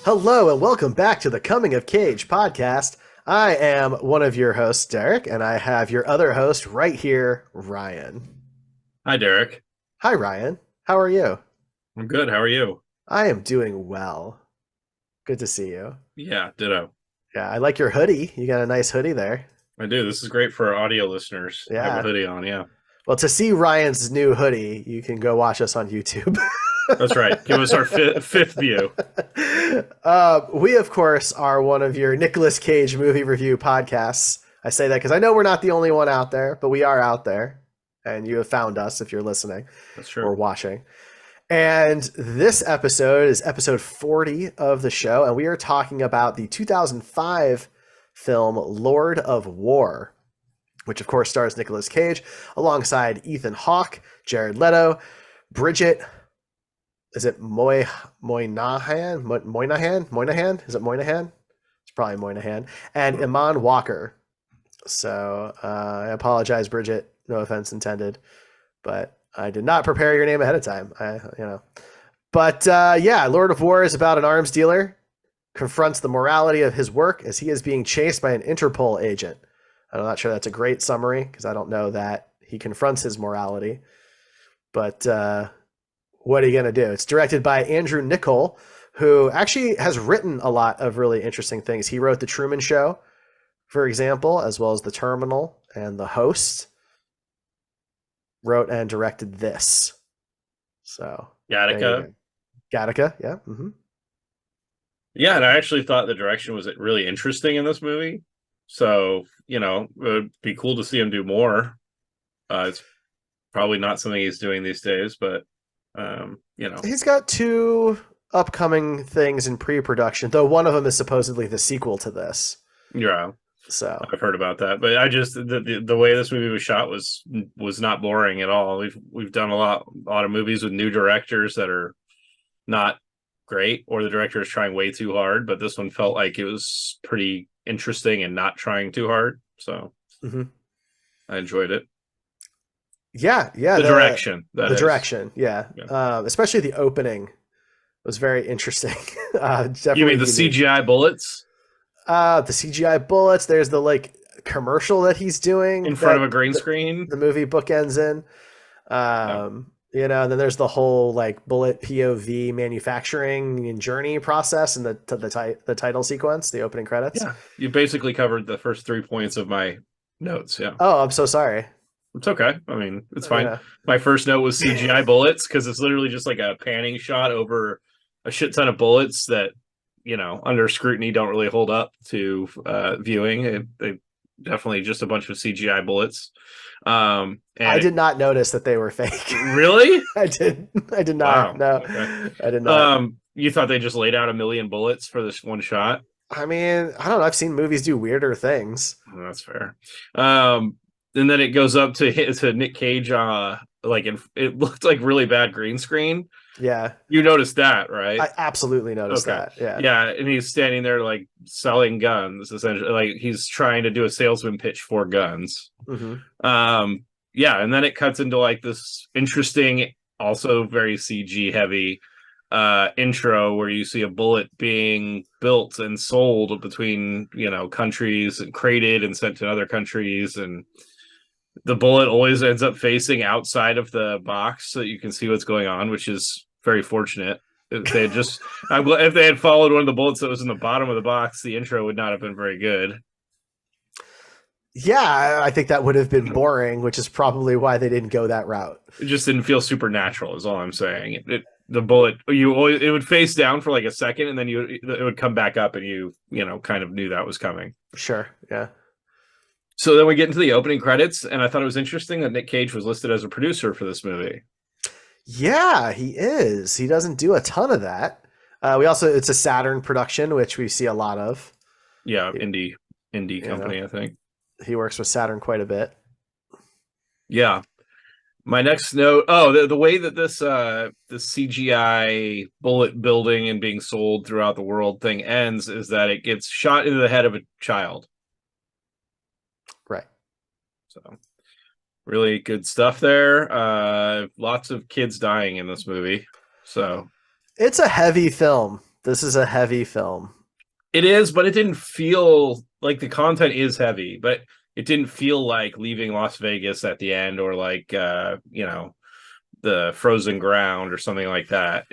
Hello and welcome back to the Coming of Cage podcast. I am one of your hosts, Derek, and I have your other host right here, Ryan. Hi, Derek. Hi, Ryan. How are you? I'm good. How are you? I am doing well. Good to see you. Yeah, ditto. Yeah, I like your hoodie. You got a nice hoodie there. I do. This is great for our audio listeners. I have a Yeah. hoodie on. Yeah, Well, to see Ryan's new hoodie, you can go watch us on YouTube. that's right. Give us our fifth view. We, of course, are one of your Nicolas Cage movie review podcasts. I say that because I know we're not the only one out there, but we are out there, and you have found us if you're listening That's or true. watching. And this episode is episode 40 of the show, and we are talking about the 2005 film Lord of War, which, of course, stars Nicolas Cage alongside Ethan Hawke, Jared Leto, Bridget. Is it Moynahan? Moynahan? Is it Moynahan? It's probably Moynahan. And Eamonn Walker. So I apologize, Bridget. No offense intended, but I did not prepare your name ahead of time. But yeah, Lord of War is about an arms dealer confronts the morality of his work as he is being chased by an Interpol agent. I'm not sure that's a great summary because I don't know that he confronts his morality, but what are you going to do? It's directed by Andrew Niccol, who actually has written a lot of really interesting things. He wrote The Truman Show, for example, as well as The Terminal and The Host. Wrote and directed this. So there you Gattaca. go. Gattaca, yeah. Mm-hmm. Yeah, and I actually thought the direction was really interesting in this movie. So, it would be cool to see him do more. It's probably not something he's doing these days, but He's got two upcoming things in pre-production, though one of them is supposedly the sequel to this. yeah, So I've heard about that. But I just the way this movie was shot was not boring at all. We've done a lot of movies with new directors that are not great, or the director is trying way too hard, but this one felt like it was pretty interesting and not trying too hard. So mhm. I enjoyed it. Yeah, The direction, that the is. direction, yeah, Yeah. especially the opening was very interesting. You mean Definitely the unique. CGI bullets The CGI bullets. There's the commercial that he's doing in front of that a green screen? the movie bookends in. Yeah. And then there's the whole bullet POV manufacturing and journey process and the title sequence, the opening credits. Yeah. You basically covered the first 3 points of my notes. Yeah. Oh, I'm so sorry. It's okay. I mean, it's fine. Yeah. My first note was CGI bullets because it's literally just like a panning shot over a shit ton of bullets that, under scrutiny don't really hold up to viewing. They definitely just a bunch of CGI bullets. And I did not notice that they were fake. Really? I did not. Wow. No, Okay. I did not. You thought they just laid out a million bullets for this one shot? I mean, I don't know. I've seen movies do weirder things. Oh, that's fair. And then it goes up to Nick Cage. It looked like really bad green screen. Yeah, You noticed that, right? I absolutely noticed Okay. that. Yeah. Yeah, and he's standing there like selling guns, essentially. Like he's trying to do a salesman pitch for guns. Mm-hmm. Yeah, and then it cuts into like this interesting, also very CG heavy intro where you see a bullet being built and sold between countries and crated and sent to other countries, and the bullet always ends up facing outside of the box so that you can see what's going on, which is very fortunate. If they had just if they had followed one of the bullets that was in the bottom of the box, the intro would not have been very good. Yeah, I think that would have been boring, which is probably why they didn't go that route. It just didn't feel supernatural is all I'm saying. The bullet it would face down for like a second, and then it would come back up, and you kind of knew that was coming. Sure. Yeah. So then we get into the opening credits, and I thought it was interesting that Nick Cage was listed as a producer for this movie. Yeah, he is. He doesn't do a ton of that. It's a Saturn production, which we see a lot of. Yeah, indie company, I think. He works with Saturn quite a bit. Yeah. My next note, the way that this CGI bullet building and being sold throughout the world thing ends is that it gets shot into the head of a child. Right. So really good stuff there. Lots of kids dying in this movie. So it's a heavy film This is a heavy film. It is, but it didn't feel like the content is heavy, but it didn't feel like leaving Las Vegas at the end or like the frozen ground or something like that.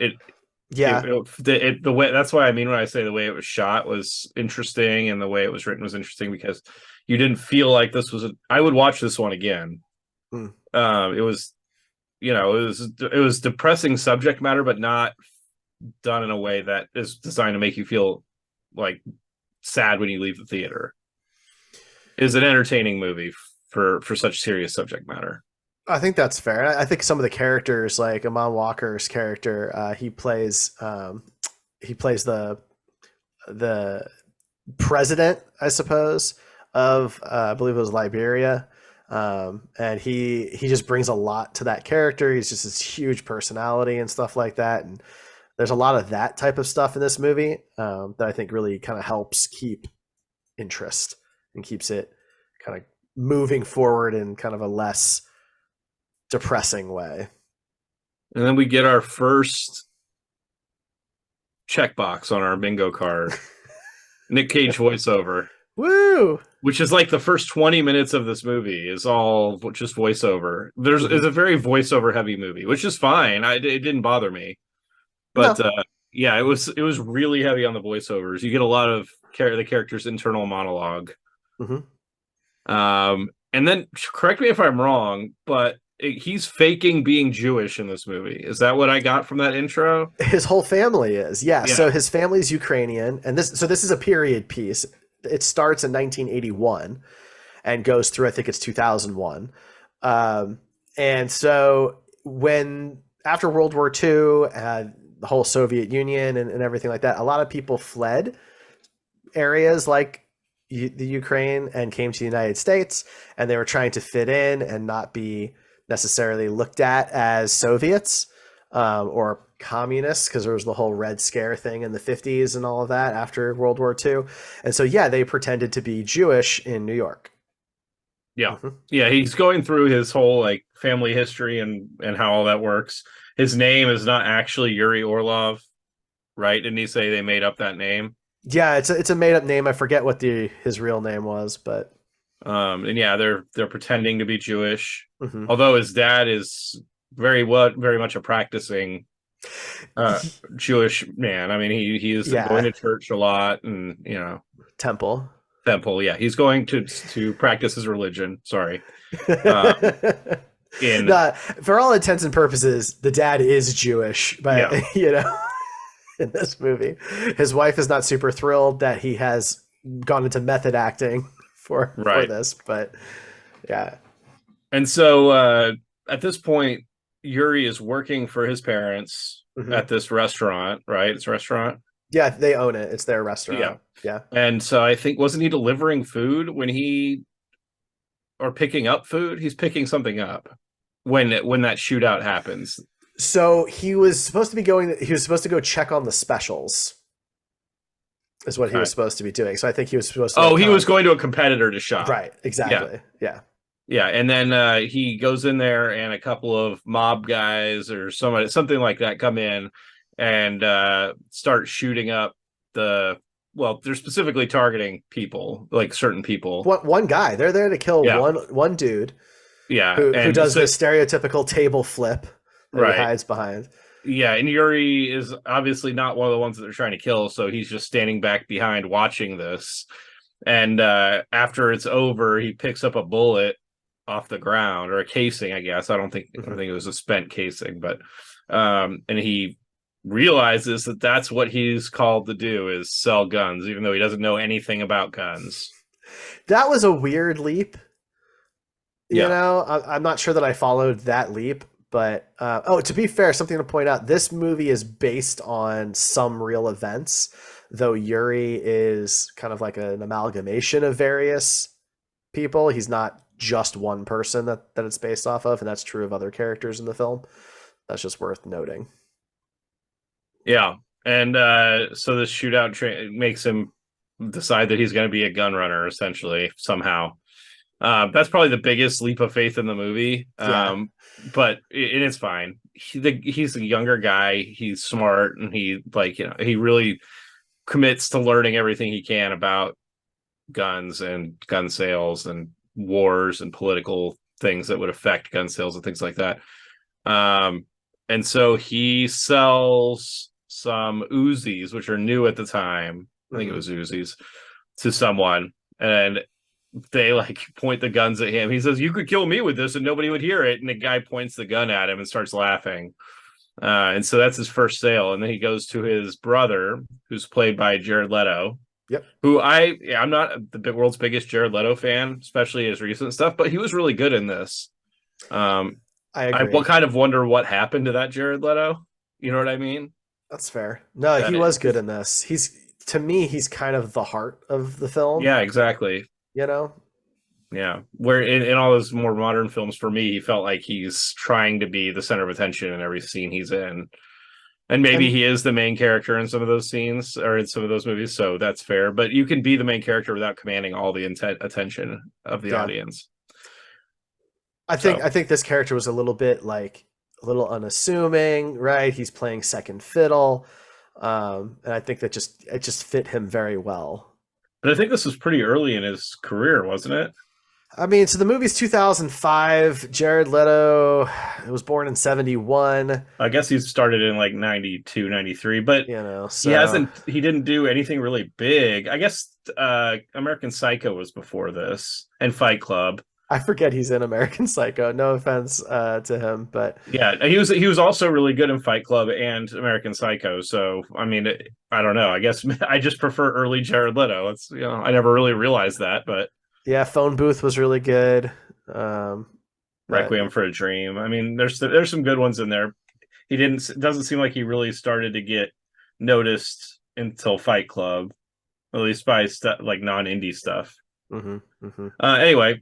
Yeah. The way that's why I mean when I say the way it was shot was interesting and the way it was written was interesting because you didn't feel like this was I would watch this one again. Hmm. It was it was depressing subject matter, but not done in a way that is designed to make you feel like sad when you leave the theater. Is an entertaining movie for such serious subject matter. I think that's fair. I think some of the characters, like Eamonn Walker's character, he plays the president, I suppose, of I believe it was Liberia, and he just brings a lot to that character. He's just this huge personality and stuff like that, and there's a lot of that type of stuff in this movie that I think really kind of helps keep interest and keeps it kind of moving forward in kind of a less depressing way. And then we get our first checkbox on our bingo card. Nick Cage voiceover. Woo! Which is like the first 20 minutes of this movie is all just voiceover. It's a very voiceover heavy movie, which is fine. It didn't bother me. But No. Yeah, it was really heavy on the voiceovers. You get a lot of the character's internal monologue. And then correct me if I'm wrong, but he's faking being Jewish in this movie. Is that what I got from that intro? His whole family is. Yeah. Yeah. So his family's Ukrainian, and this is a period piece. It starts in 1981 and goes through, I think it's 2001. And so after World War II, the whole Soviet Union and everything like that, a lot of people fled areas like the Ukraine and came to the United States, and they were trying to fit in and not be necessarily looked at as Soviets or communists, because there was the whole Red Scare thing in the 50s and all of that after World War II. And so, yeah, they pretended to be Jewish in New York. Yeah. Yeah, he's going through his whole like family history and how all that works. His name is not actually Yuri Orlov, right? Didn't he say they made up that name? Yeah, it's a made up name. I forget what his real name was, but and yeah, they're pretending to be Jewish. Mm-hmm. Although his dad is very much a practicing Jewish man. I mean, he is going to church a lot, and temple. Yeah, he's going to practice his religion. Sorry. For all intents and purposes, the dad is Jewish, but in this movie, his wife is not super thrilled that he has gone into method acting for this, but yeah. And so at this point, Yuri is working for his parents at this restaurant, right? It's a restaurant. Yeah, they own it. It's their restaurant. Yeah. And so I think, wasn't he delivering food or picking up food? He's picking something up when that shootout happens. So he was supposed to go check on the specials. Is what he was supposed to be doing. So I think he was supposed to. He was going to a competitor to shop. Right. Exactly. Yeah. Yeah, and then he goes in there, and a couple of mob guys or something like that come in and start shooting up they're specifically targeting people, like certain people. One guy. They're there to kill one dude. Yeah, who does the stereotypical table flip that he hides behind. Yeah, and Yuri is obviously not one of the ones that they're trying to kill, so he's just standing back behind watching this. And after it's over, he picks up a bullet off the ground, or a casing, I guess. I think it was a spent casing, but and he realizes that that's what he's called to do, is sell guns, even though he doesn't know anything about guns. That was a weird leap. You know, I'm not sure that I followed that leap, but to be fair, something to point out, this movie is based on some real events, though Yuri is kind of like an amalgamation of various people. He's not just one person that it's based off of, and that's true of other characters in the film. That's just worth noting. Yeah, and so this shootout makes him decide that he's going to be a gun runner, essentially, somehow. That's probably the biggest leap of faith in the movie. Yeah. But it's fine. He's a younger guy. He's smart, and he he really commits to learning everything he can about guns and gun sales and wars and political things that would affect gun sales and things like that. And so he sells some Uzis, which are new at the time. I think it was Uzis, to someone, and they point the guns at him. He says, "You could kill me with this," and nobody would hear it. And the guy points the gun at him and starts laughing. And so that's his first sale. And then he goes to his brother, who's played by Jared Leto. Yep. Who I'm not the world's biggest Jared Leto fan, especially his recent stuff, but he was really good in this. I agree. I kind of wonder what happened to that Jared Leto. You know what I mean? That's fair. No, he was good in this. To me, he's kind of the heart of the film. Yeah, exactly. You know? Yeah. Where in all those more modern films, for me, he felt like he's trying to be the center of attention in every scene he's in. And maybe he is the main character in some of those scenes or in some of those movies, so that's fair. But you can be the main character without commanding all the attention of the audience. I think this character was a little bit a little unassuming, right? He's playing second fiddle, and I think that it just fit him very well. But I think this was pretty early in his career, wasn't it? I mean, so the movie's 2005. Jared Leto was born in 71. I guess he started in 92, 93, but so he didn't do anything really big. I guess American Psycho was before this, and Fight Club. I forget he's in American Psycho. No offense to him, but yeah, he was also really good in Fight Club and American Psycho. So I mean, I don't know. I guess I just prefer early Jared Leto. It's I never really realized that, but yeah, Phone Booth was really good. Requiem for a Dream. I mean, there's some good ones in there. It doesn't seem like he really started to get noticed until Fight Club, at least by non-indie stuff. Anyway.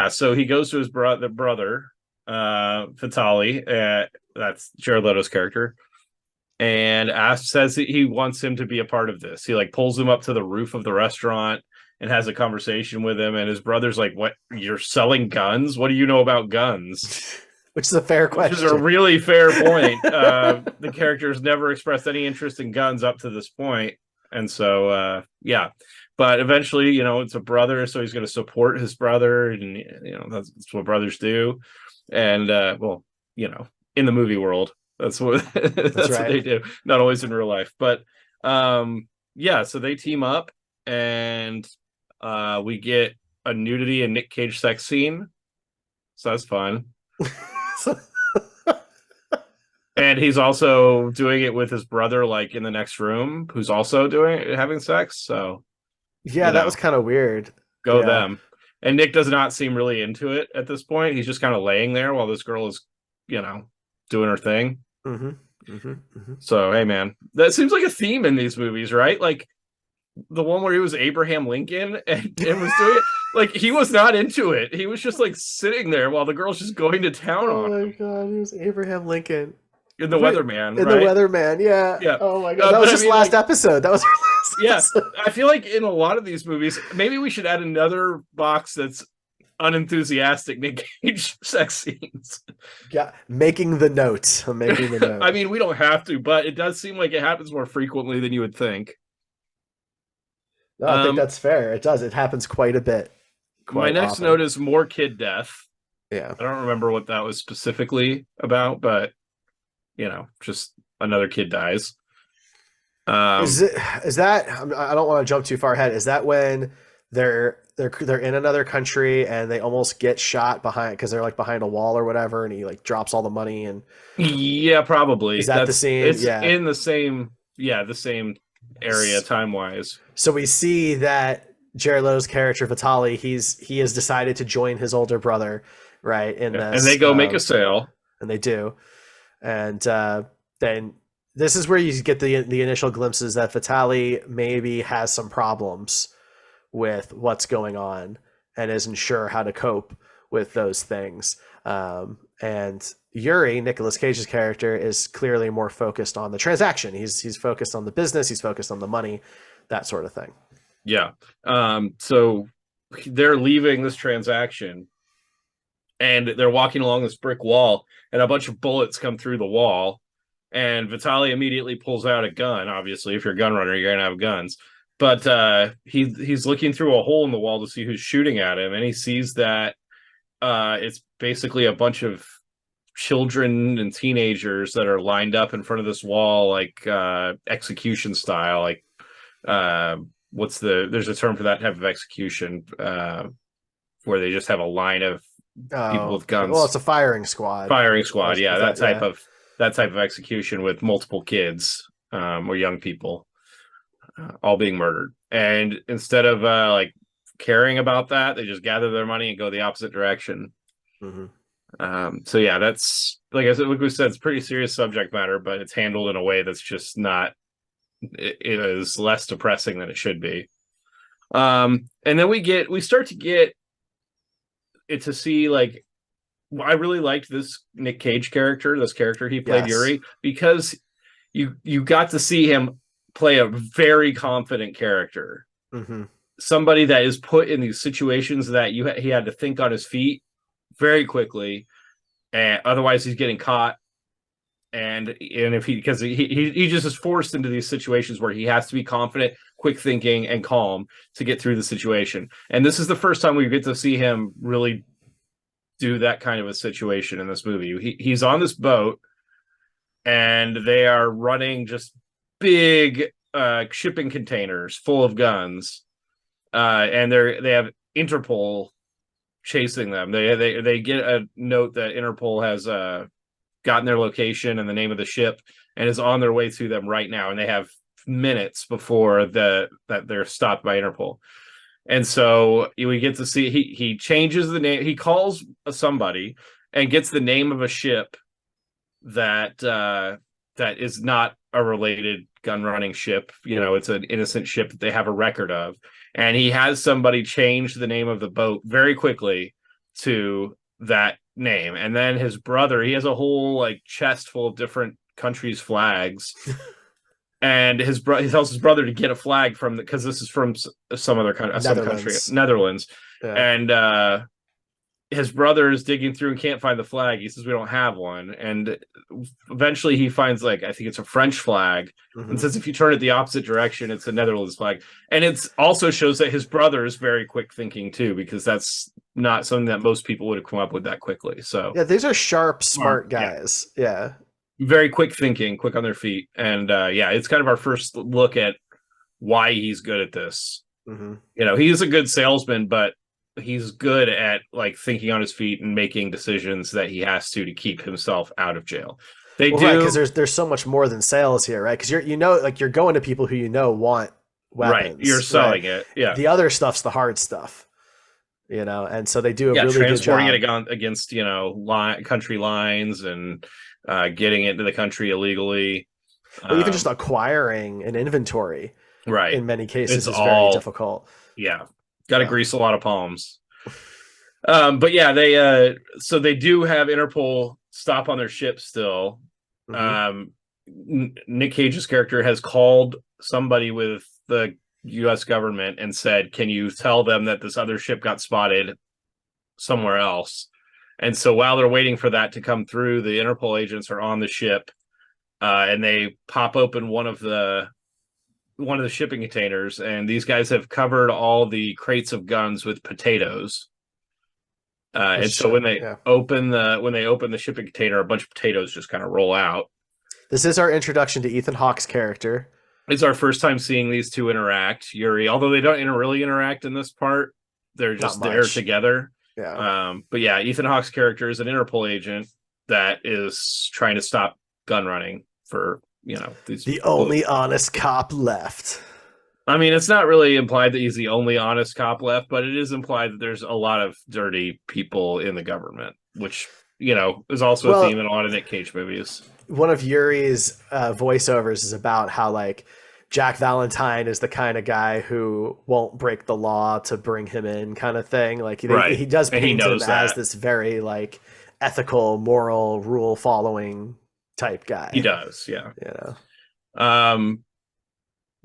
So he goes to his brother, Vitali, that's Jared Leto's character, and says that he wants him to be a part of this. He pulls him up to the roof of the restaurant and has a conversation with him, and his brother's like, "What? You're selling guns? What do you know about guns?" Which is a fair question. Which is a really fair point. The character's never expressed any interest in guns up to this point, and so But eventually, it's a brother, so he's going to support his brother, and that's what brothers do. And in the movie world, that's what that's right. What they do. Not always in real life, but so they team up, and we get a nudity and Nick Cage sex scene, so that's fun. And he's also doing it with his brother, in the next room, who's also having sex. So. Yeah, that was kind of weird. Go them. And Nick does not seem really into it at this point. He's just kind of laying there while this girl is, doing her thing. So, hey, man, that seems like a theme in these movies, right? The one where he was Abraham Lincoln and was doing it. He was not into it. He was just sitting there while the girl's just going to town on him. Oh my God, he was Abraham Lincoln. In The Weatherman, In The Weatherman, yeah. Oh my God, that was just last episode. That was our last episode. I feel like in a lot of these movies, maybe we should add another box that's unenthusiastic Nick Cage sex scenes. Yeah, making the note. I'm making the note. I mean, we don't have to, but it does seem like it happens more frequently than you would think. No, I think that's fair. It does. It happens quite a bit. My next note is more kid death. Yeah. I don't remember what that was specifically about, but just another kid dies. Is that? I don't want to jump too far ahead. Is that when they're in another country and they almost get shot because they're behind a wall or whatever, and he drops all the money and? Yeah, probably. Is that the scene? It's in the same area time wise. So we see that Jared Leto's character Vitali, he has decided to join his older brother, right? In this, and they go make a sale, and they do. And then this is where you get the initial glimpses that Vitali maybe has some problems with what's going on and isn't sure how to cope with those things. And Yuri, Nicolas Cage's character, is clearly more focused on the transaction. He's focused on the business. He's focused on the money, that sort of thing. Yeah. So they're leaving this transaction, and they're walking along this brick wall, and a bunch of bullets come through the wall, and Vitaly immediately pulls out a gun. Obviously, if you're a gun runner, you're gonna have guns. But he's looking through a hole in the wall to see who's shooting at him, and he sees that it's basically a bunch of children and teenagers that are lined up in front of this wall, like execution style. Like there's a term for that type of execution, where they just have a line of people with guns. Well, it's a firing squad. Yeah, that type of execution with multiple kids or young people all being murdered. And instead of like caring about that, they just gather their money and go the opposite direction. So yeah, that's like we said, it's pretty serious subject matter, but it's handled in a way that's just not. It is less depressing than it should be. And then we start to get it to see, like, I really liked this Nick Cage character, this character he played, Yuri, because you got to see him play a very confident character. Somebody that is put in these situations that he had to think on his feet very quickly, and otherwise he's getting caught. And if he just is forced into these situations where he has to be confident, quick thinking, and calm to get through the situation. And this is the first time we get to see him really do that kind of a situation in this movie. He's on this boat, and they are running just big shipping containers full of guns, and they have Interpol chasing them. They get a note that Interpol has gotten their location and the name of the ship and is on their way to them right now, and they have minutes before that they're stopped by Interpol. And so we get to see he changes the name. He calls somebody and gets the name of a ship that is not a related gun running ship. It's an innocent ship that they have a record of. And he has somebody change the name of the boat very quickly to that name. And then his brother, he has a whole like chest full of different countries' flags. And he tells his brother to get a flag because this is from some other country, Netherlands. Yeah. And his brother is digging through and can't find the flag. He says, we don't have one. And eventually he finds, like, I think it's a French flag, and says if you turn it the opposite direction, it's a Netherlands flag. And it also shows that his brother is very quick thinking too, because that's not something that most people would have come up with that quickly. So yeah, these are sharp, smart guys. Yeah. Very quick thinking, quick on their feet. And it's kind of our first look at why he's good at this. He's a good salesman, but he's good at like thinking on his feet and making decisions that he has to keep himself out of jail. Right, because there's so much more than sales here, right? Because you're going to people who want weapons. Right, you're selling it. Yeah, the other stuff's the hard stuff. And so they do a really good job transporting it against country lines and getting it into the country illegally. Well, even just acquiring an inventory, right? In many cases, is very difficult. Yeah, got to grease a lot of palms. But yeah, they do have Interpol stop on their ship still. Nick Cage's character has called somebody with the U.S. government and said, can you tell them that this other ship got spotted somewhere else? And so while they're waiting for that to come through, the Interpol agents are on the ship, and they pop open one of the shipping containers, and these guys have covered all the crates of guns with potatoes. And so when they open the shipping container, a bunch of potatoes just kind of roll out. This is our introduction to Ethan Hawke's character. It's our first time seeing these two interact. Yuri, although they don't really interact in this part, they're just there together. Yeah. But yeah, Ethan Hawke's character is an Interpol agent that is trying to stop gun running for the only honest cop left. I mean, it's not really implied that he's the only honest cop left, but it is implied that there's a lot of dirty people in the government, which, is also a theme in a lot of Nick Cage movies. One of Yuri's voiceovers is about how, like, Jack Valentine is the kind of guy who won't break the law to bring him in, kind of thing. Like, he does paint him as this very, like, ethical, moral, rule-following type guy. He does, yeah.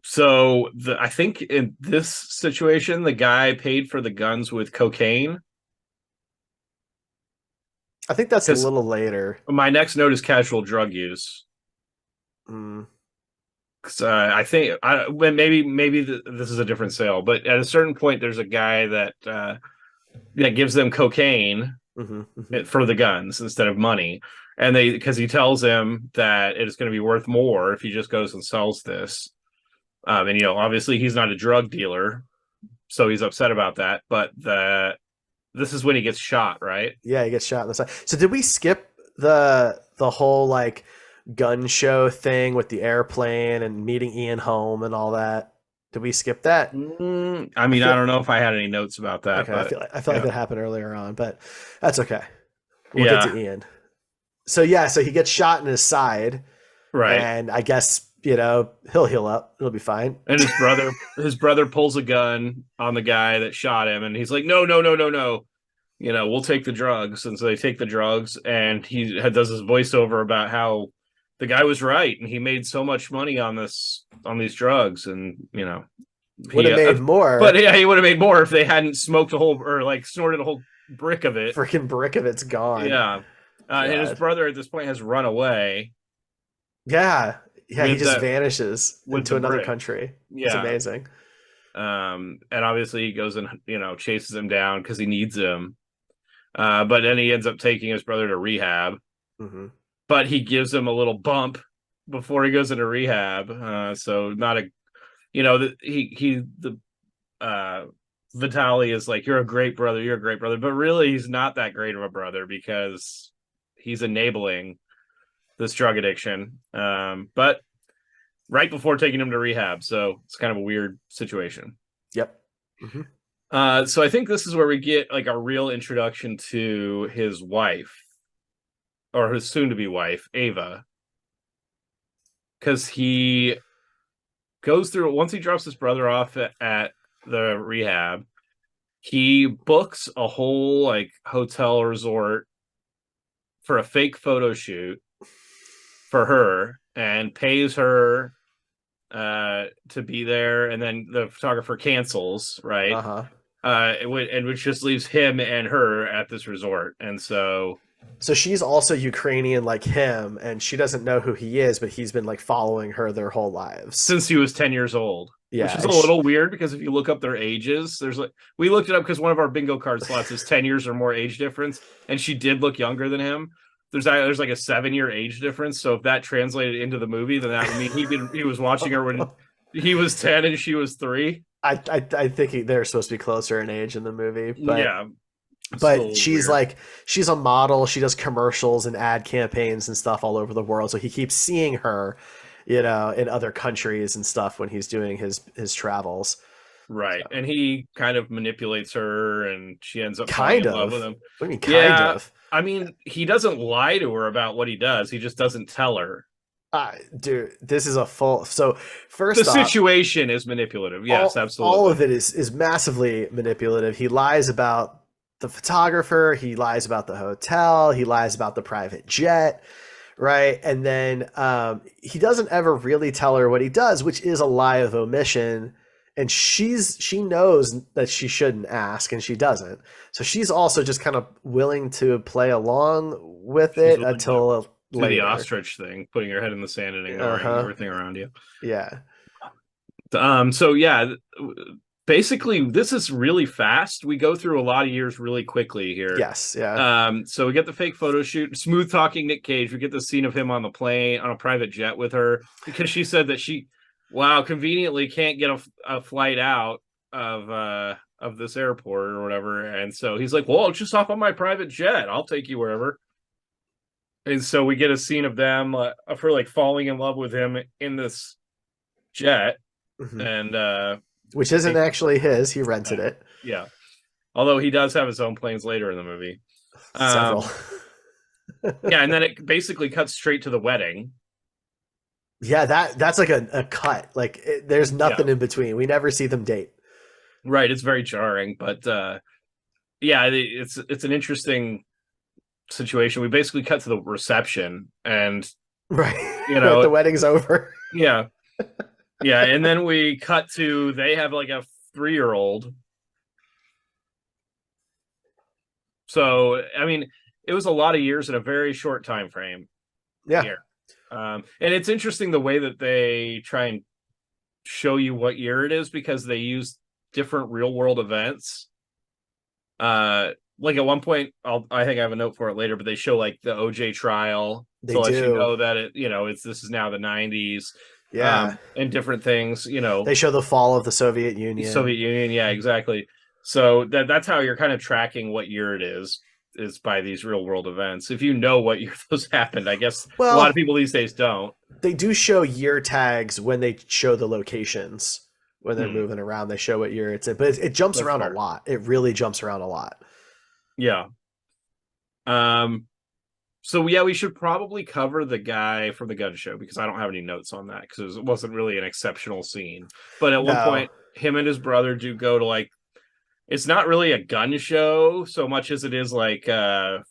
So I think in this situation, the guy paid for the guns with cocaine. I think that's a Because little later. my next note is casual drug use. Mm, I think maybe this is a different sale, but at a certain point, there's a guy that gives them cocaine for the guns instead of money, and because he tells him that it is going to be worth more if he just goes and sells this. And obviously he's not a drug dealer, so he's upset about that. But this is when he gets shot, right? Yeah, he gets shot in the side. So did we skip the whole like gun show thing with the airplane and meeting Ian Holm and all that? Did we skip that? I mean, I don't know if I had any notes about that, Okay, but I feel like that happened earlier on, but that's okay. We'll get yeah, to Ian. So yeah, so he gets shot in his side, right. and I guess he'll heal up. It'll be fine. And his brother pulls a gun on the guy that shot him, and he's like, "No, no, no, no, no. We'll take the drugs." And so they take the drugs, and he does his voiceover about how the guy was right, and he made so much money on these drugs, and Would have made more. But yeah, he would have made more if they hadn't smoked a whole or like snorted a whole brick of it. Freaking brick of it's gone. Yeah, and his brother at this point has run away. Yeah, he just vanishes into another brick. country. Yeah, it's amazing. And obviously he goes and chases him down because he needs him. But then he ends up taking his brother to rehab. Mm-hmm. But he gives him a little bump before he goes into rehab. So not a, Vitaly is like, you're a great brother, but really he's not that great of a brother because he's enabling this drug addiction. But right before taking him to rehab, so it's kind of a weird situation. Yep. Mm-hmm. So I think this is where we get like a real introduction to his wife, or his soon-to-be wife, Ava, because he goes through once he drops his brother off at the rehab. He books a whole like hotel resort for a fake photo shoot for her and pays her to be there, and then the photographer cancels, right? Which just leaves him and her at this resort, and so she's also Ukrainian like him, and she doesn't know who he is, but he's been like following her their whole lives since he was 10 years old. Yeah, which is a little weird because if you look up their ages, there's like we looked it up because one of our bingo card slots is 10 years or more age difference, and she did look younger than him. There's like a 7-year age difference, so if that translated into the movie, then that would mean he was watching her when he was 10 and she was 3. I think they're supposed to be closer in age in the movie, but yeah. But she's weird. She's a model. She does commercials and ad campaigns and stuff all over the world. So he keeps seeing her, in other countries and stuff when he's doing his travels. Right. So. And he kind of manipulates her, and she ends up falling in love with him. What do you mean, kind of? I mean, he doesn't lie to her about what he does. He just doesn't tell her. Dude, this is a full. So first, the situation is manipulative. Yes, absolutely. All of it is massively manipulative. He lies about the photographer. He lies about the hotel. He lies about the private jet. Right. And then he doesn't ever really tell her what he does, which is a lie of omission. And she knows that she shouldn't ask, and she doesn't. So she's also just kind of willing to play along with it until later. The ostrich thing, putting your head in the sand and ignoring everything around you. Yeah. So yeah, basically this is really fast. We go through a lot of years really quickly here. Yes. Yeah. So we get the fake photo shoot, smooth talking Nick Cage. We get the scene of him on the plane on a private jet with her because she said that she conveniently can't get a flight out of this airport or whatever. And so he's like, well, just hop on my private jet. I'll take you wherever. And so we get a scene of them, of her like falling in love with him in this jet. Mm-hmm. And which isn't actually his. He rented it. Yeah. Although he does have his own planes later in the movie. Several. Yeah, and then it basically cuts straight to the wedding. Yeah, that's like a cut. Like there's nothing in between. We never see them date. Right, it's very jarring, but it's an interesting situation. We basically cut to the reception, and right, the wedding's over. Yeah, Yeah, and then we cut to they have like a 3-year-old. So I mean, it was a lot of years in a very short time frame Yeah, here. And it's interesting the way that they try and show you what year it is because they use different real world events. Like at one point, I think I have a note for it later, but they show like the OJ trial they to let you do. know that this is now the 90s, Yeah, and different things, they show the fall of the Soviet Soviet Union. Union. Yeah, exactly. So that's how you're kind of tracking what year it is by these real world events. If you know what year those happened, I guess a lot of Well, people these days don't. they do show year tags when they show the locations when they're Hmm, moving around. They show what year it's in, but it jumps that's around a fair. lot. It really jumps around a lot. Yeah. Um, So yeah, we should probably cover the guy from the gun show because I don't have any notes on that because it wasn't really an exceptional scene. But at one No, point, him and his brother do go to like it's not really a gun show so much as it is like a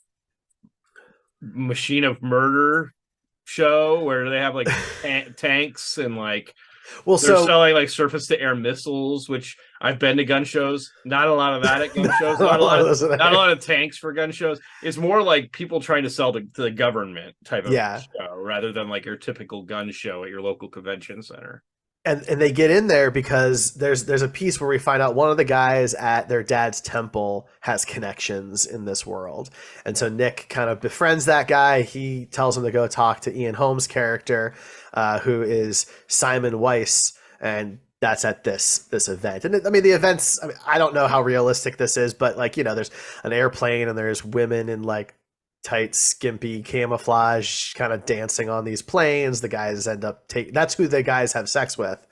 machine of murder show where they have like tanks and like well, they're so selling like surface to air missiles, which I've been to gun shows. Not a lot of that at gun shows. not a lot of those in Not a there. lot of tanks for gun shows. It's more like people trying to sell to the government type of Yeah, show rather than like your typical gun show at your local convention center. and they get in there because there's a piece where we find out one of the guys at their dad's temple has connections in this world, and so Nick kind of befriends that guy. He tells him to go talk to Ian Holm's character, who is Simon Weiss, and that's at this event. And I mean the events. I mean, I don't know how realistic this is, but like there's an airplane and there's women in like tight, skimpy camouflage, kind of dancing on these planes. The guys end up taking. That's who the guys have sex with,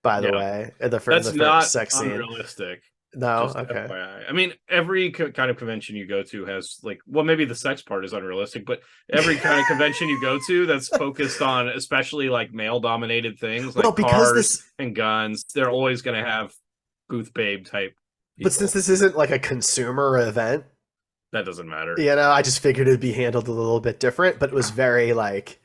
by the Yeah, way, in the that's first not sex scene. unrealistic. No, Just okay. FYI. I mean, every kind of convention you go to has like, well, maybe the sex part is unrealistic, but every kind of convention you go to that's focused on especially like male dominated things Well, like because cars this, and guns, they're always going to have booth babe type but since people. this isn't like a consumer event, That doesn't matter. I just figured it'd be handled a little bit different. But it was very like,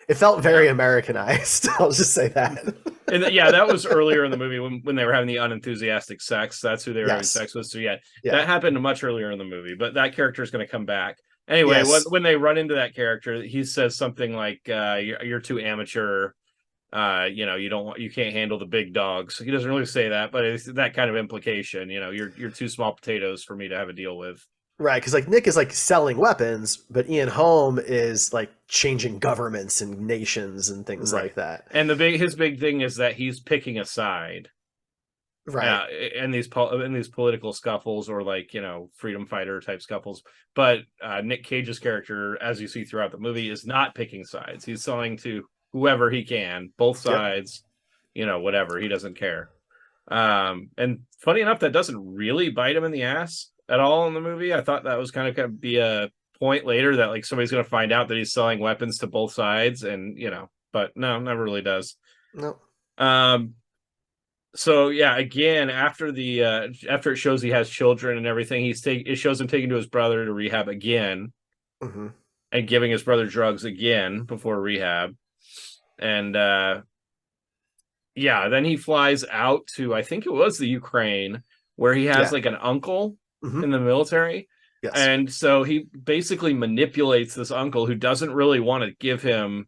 it felt Yeah. very Americanized. I'll just say that. And yeah, that was earlier in the movie when they were having the unenthusiastic sex. That's who they were having Yes. sex with. So yeah, Yeah. that happened much earlier in the movie, but that character is going to come back. Anyway, Yes. when they run into that character, he says something like, you're too amateur. You can't handle the big dogs. He doesn't really say that, but it's that kind of implication. You're too small potatoes for me to have a deal with. Right, because like Nick is like selling weapons, but Ian Holm is like changing governments and nations and things Right. like that. And his big thing is that he's picking a side. Right. In these political scuffles or like freedom fighter type scuffles. But Nick Cage's character, as you see throughout the movie, is not picking sides. He's selling to whoever he can, both sides. Yep. Whatever, he doesn't care. And funny enough, that doesn't really bite him in the ass at all in the movie. I thought that was kind of going to be a point later that like somebody's going to find out that he's selling weapons to both sides, and but no, never really does. No. So yeah, again, after it shows he has children and everything, it shows him taking to his brother to rehab again, Mm-hmm. and giving his brother drugs again before rehab, and yeah, then he flies out to I think it was the Ukraine where he has like an uncle Mm-hmm. in the military, Yes. and so he basically manipulates this uncle who doesn't really want to give him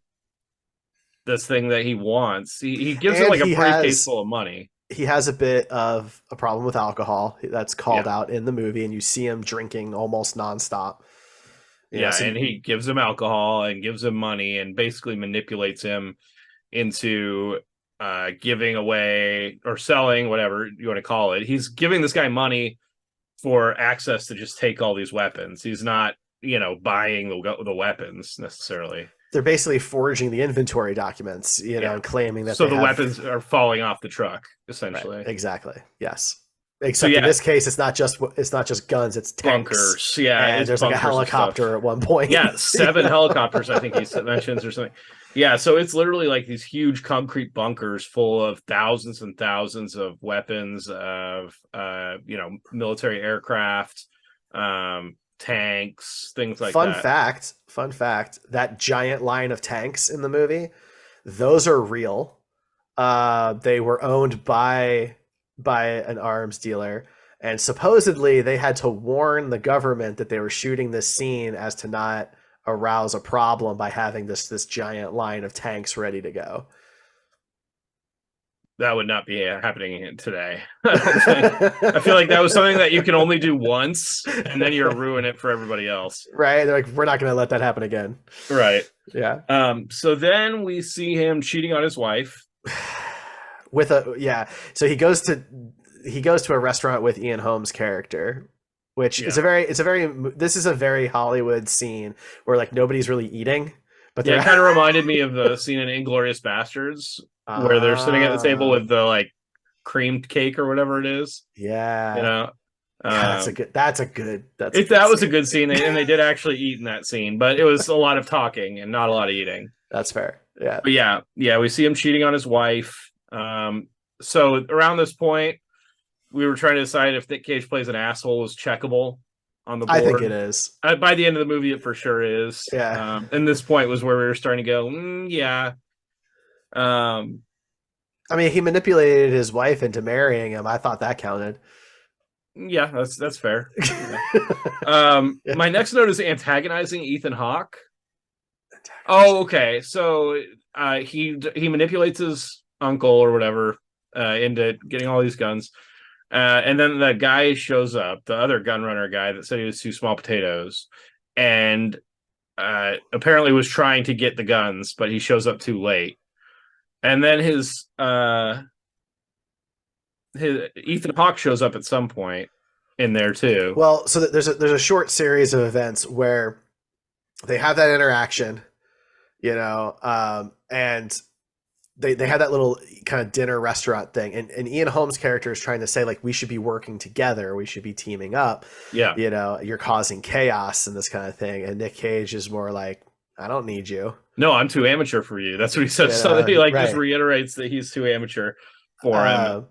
this thing that he wants. He gives him And like a briefcase full of money. he has a bit of a problem with alcohol that's called Yeah. out in the movie, and you see him drinking almost nonstop. And he gives him alcohol and gives him money and basically manipulates him into giving away or selling, whatever you want to call it. He's giving this guy money for access to just take all these weapons. He's not, buying the weapons necessarily. They're basically forging the inventory documents, and claiming that so the weapons are falling off the truck, essentially. Right, exactly. Yes. Except in this case, it's not just guns; it's tanks. Bunkers. Yeah, and there's like a helicopter at one point. Yeah, 7 helicopters. I think he mentions or something. Yeah, so it's literally like these huge concrete bunkers full of thousands and thousands of weapons, of military aircraft, tanks, things like that. Fun fact, that giant line of tanks in the movie, those are real. They were owned by an arms dealer, and supposedly they had to warn the government that they were shooting this scene as to not arouse a problem by having this giant line of tanks ready to go. That would not be happening today. I don't think. I feel like that was something that you can only do once, and then you're ruining it for everybody else. Right? They're like, we're not going to let that happen again. Right. Yeah. So then we see him cheating on his wife. With so he goes to a restaurant with Ian Holm's character, which is this is a very Hollywood scene where like nobody's really eating, but it kind of reminded me of the scene in Inglourious Bastards where they're sitting at the table with the like creamed cake or whatever it is. Yeah, you know, that's a good was a good scene, and they did actually eat in that scene, but it was a lot of talking and not a lot of eating. That's fair. Yeah, but yeah, we see him cheating on his wife. So around this point, we were trying to decide if Nick Cage plays an asshole was checkable on the board. I think it is. By the end of the movie, it for sure is. Yeah. And this point was where we were starting to go, yeah. I mean, he manipulated his wife into marrying him. I thought that counted. Yeah, that's fair. My next note is antagonizing Ethan Hawke. Oh, okay. So he manipulates his uncle or whatever into getting all these guns. And then the guy shows up, the other gun runner guy that said he was two small potatoes, and apparently was trying to get the guns, but he shows up too late. And then his Ethan Hawke shows up at some point in there too. Well, so there's a short series of events where they have that interaction, and they had that little kind of dinner restaurant thing, and Ian Holm's character is trying to say like we should be working together, we should be teaming up. Yeah, you're causing chaos and this kind of thing, and Nick Cage is more like, I don't need you. No, I'm too amateur for you. That's what he says. So he just reiterates that he's too amateur for him.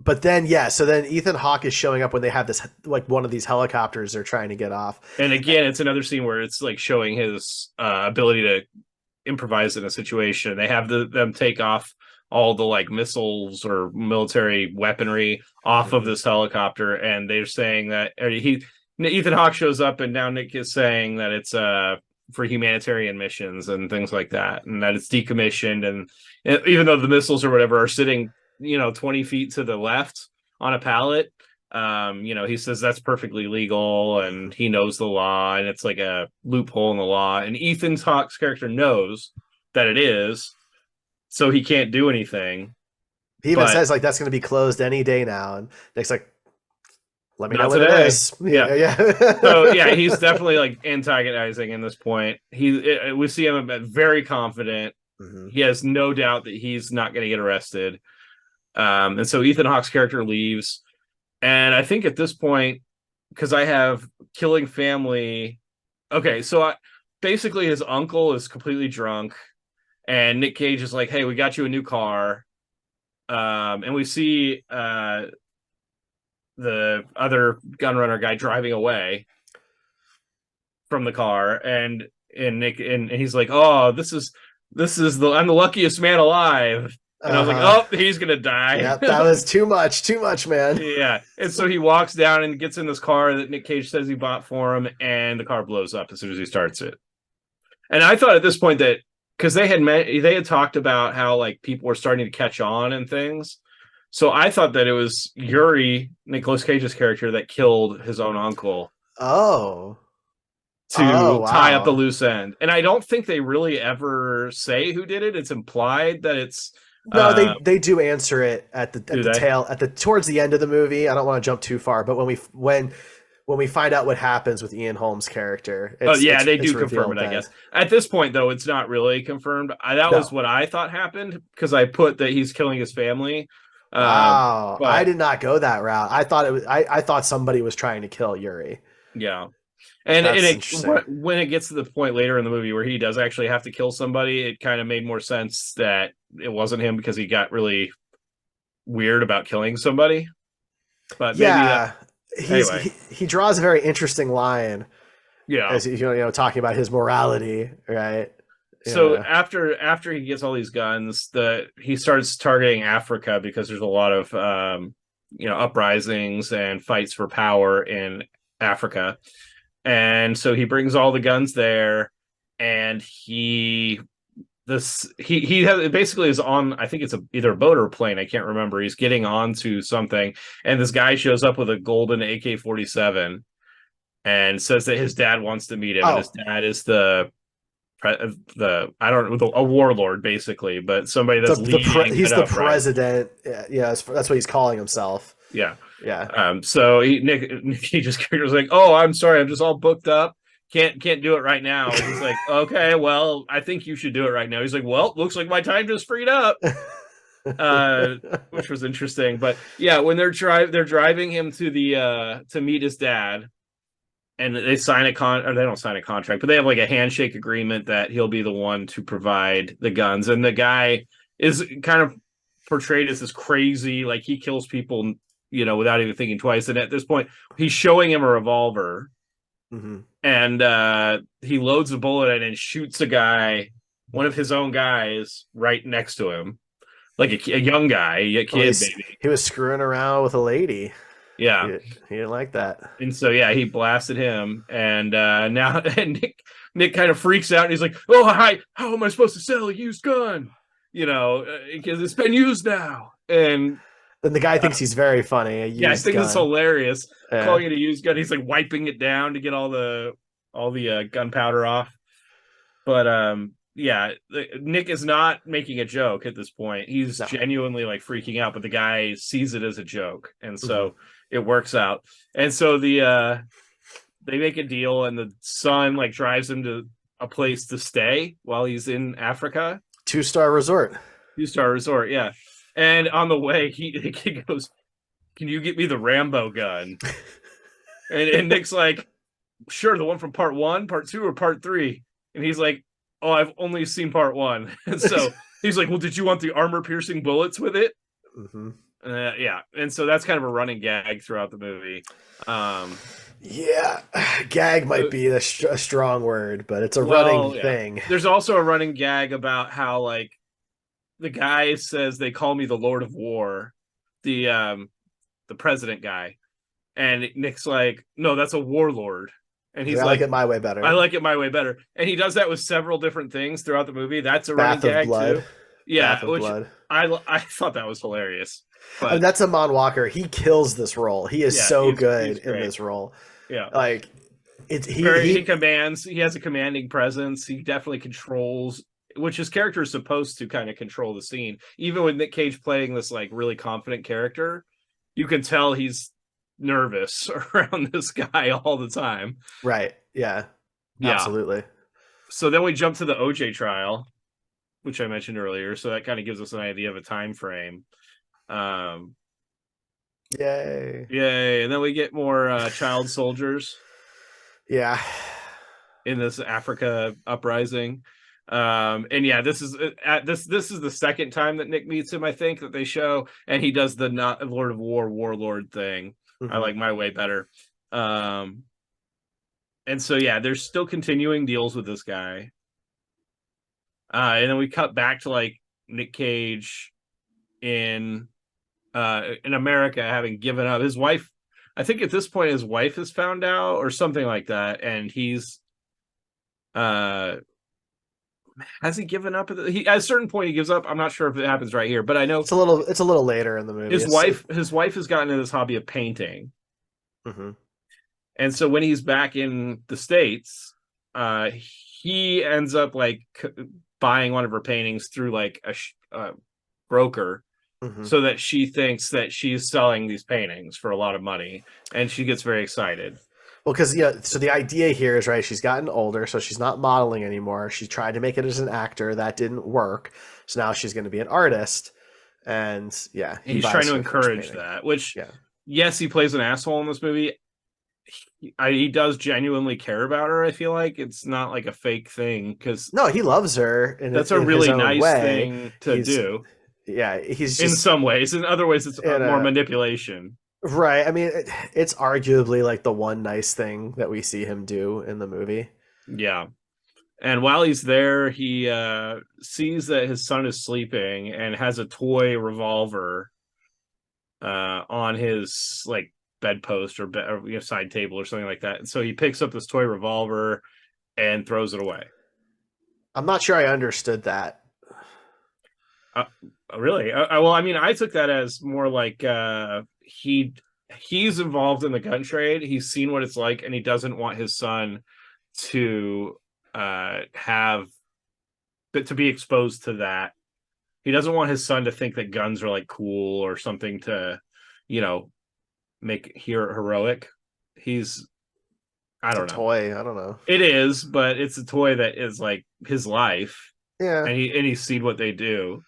But then, so then Ethan Hawke is showing up when they have this, like one of these helicopters they're trying to get off. And again, it's another scene where it's like showing his ability to improvise in a situation. They have them take off all the like missiles or military weaponry off of this helicopter, and they're saying that Ethan Hawke shows up, and now Nick is saying that it's for humanitarian missions and things like that, and that it's decommissioned, and even though the missiles or whatever are sitting 20 feet to the left on a pallet, he says that's perfectly legal and he knows the law and it's like a loophole in the law, and Ethan Hawke's character knows that it is, so he can't do anything. He even says like that's going to be closed any day now, and Nick's like, let me know what today. It is. Yeah. So he's definitely like antagonizing in this point. We see him very confident. Mm-hmm. He has no doubt that he's not going to get arrested. And so Ethan Hawke's character leaves. And I think at this point, because I have killing family. Okay, so basically his uncle is completely drunk. And Nick Cage is like, hey, we got you a new car. And we see the other gunrunner guy driving away from the car, and Nick and he's like, oh, I'm the luckiest man alive. And I was like, oh, he's gonna die. Yep, that was too much, man. Yeah. And so he walks down and gets in this car that Nick Cage says he bought for him, and the car blows up as soon as he starts it. And I thought at this point that because they had talked about how like people were starting to catch on and things. So I thought that it was Yuri, Nicolas Cage's character, that killed his own uncle. Oh. Tie up the loose end. And I don't think they really ever say who did it. It's implied that it's no, they do answer it at the towards the end of the movie. I don't want to jump too far, but when we find out what happens with Ian Holm's character, they do confirm it. I guess at this point though, it's not really confirmed. That was what I thought happened because I put that he's killing his family. Wow, I did not go that route. I thought it was. I thought somebody was trying to kill Yuri. Yeah. And when it gets to the point later in the movie where he does actually have to kill somebody, it kind of made more sense that it wasn't him because he got really weird about killing somebody. But he draws a very interesting line. Yeah, as talking about his morality, right? So Yeah. after he gets all these guns, he starts targeting Africa because there's a lot of uprisings and fights for power in Africa. And so he brings all the guns there, and he has basically is on, I think it's either a boat or a plane, I can't remember. He's getting onto something, and this guy shows up with a golden AK-47 and says that his dad wants to meet him, and his dad is I don't know, a warlord basically, but somebody that's leading he's it the up, right? president. Yeah, that's what he's calling himself. Yeah. Yeah. So Nick just was like, "Oh, I'm sorry, I'm just all booked up. Can't do it right now." And he's like, "Okay, well, I think you should do it right now." He's like, "Well, looks like my time just freed up." Which was interesting. But yeah, when they're driving him to the to meet his dad, and they sign or they don't sign a contract, but they have like a handshake agreement that he'll be the one to provide the guns. And the guy is kind of portrayed as this crazy, like he kills people, without even thinking twice. And at this point, he's showing him a revolver, and he loads a bullet in and shoots a guy, one of his own guys, right next to him, like a young guy, a kid, baby. He was screwing around with a lady. Yeah, he didn't like that, and so yeah, he blasted him, and now and Nick kind of freaks out, and he's like, "Oh, hi! How am I supposed to sell a used gun? Because it's been used now." And then the guy thinks he's very funny. I think it's hilarious, calling it a used gun. He's like wiping it down to get all the gunpowder off. But yeah, Nick is not making a joke at this point. He's genuinely like freaking out, but the guy sees it as a joke, and so it works out. And so they make a deal, and the son like drives him to a place to stay while he's in Africa. 2-star resort. 2-star resort, yeah. And on the way, the kid goes, "Can you get me the Rambo gun?" and Nick's like, "Sure, the one from part 1, part 2, or part 3?" And he's like, "Oh, I've only seen part 1." And so he's like, "Well, did you want the armor-piercing bullets with it?" Yeah, and so that's kind of a running gag throughout the movie. Yeah, gag might be a strong word, but it's a running thing. There's also a running gag about how like the guy says they call me the Lord of War, the president guy, and Nick's like, "No, that's a warlord." And he's I like it my way better. I like it my way better. And he does that with several different things throughout the movie. That's a running gag too. Yeah, which I thought that was hilarious. But I mean, that's Eamonn Walker. He kills this role. He is so good in this role. Yeah, like he commands. He has a commanding presence. He definitely controls, which his character is supposed to kind of control the scene. Even with Nick Cage playing this like really confident character, you can tell he's nervous around this guy all the time. Right. Yeah. Absolutely. So then we jump to the OJ trial, which I mentioned earlier. So that kind of gives us an idea of a time frame. Yay. And then we get more child soldiers. Yeah. In this Africa uprising. And yeah, this is the second time that Nick meets him, I think, that they show, and he does the not Lord of War warlord thing. I like my way better. And so yeah, they're still continuing deals with this guy. And then we cut back to like Nick Cage in America, having given up his wife. I think at this point his wife has found out or something like that, and he's has he given up? At a certain point he gives up. I'm not sure if it happens right here, but I know it's a little later in the movie. His wife has gotten into this hobby of painting, and so when he's back in the States, he ends up like buying one of her paintings through like a broker, so that she thinks that she's selling these paintings for a lot of money, and she gets very excited. Well, because so the idea here is, right, she's gotten older, so she's not modeling anymore. She tried to make it as an actor, that didn't work, so now she's going to be an artist, and he's trying to encourage that. Which, yes, he plays an asshole in this movie. He does genuinely care about her. I feel like it's not like a fake thing, because no, he loves her. That's a really nice thing to do. Yeah, he's just, in some ways. In other ways, it's more manipulation. Right. I mean, it's arguably like the one nice thing that we see him do in the movie. Yeah. And while he's there, he sees that his son is sleeping and has a toy revolver on his like bedpost or side table or something like that. And so he picks up this toy revolver and throws it away. I'm not sure I understood that. Really? Well, I mean, I took that as more like he's involved in the gun trade. He's seen what it's like, and he doesn't want his son to have to be exposed to that. He doesn't want his son to think that guns are like cool or something to, make heroic. I don't know. Toy. I don't know. It is, but it's a toy that is like his life. Yeah. And he's seen what they do.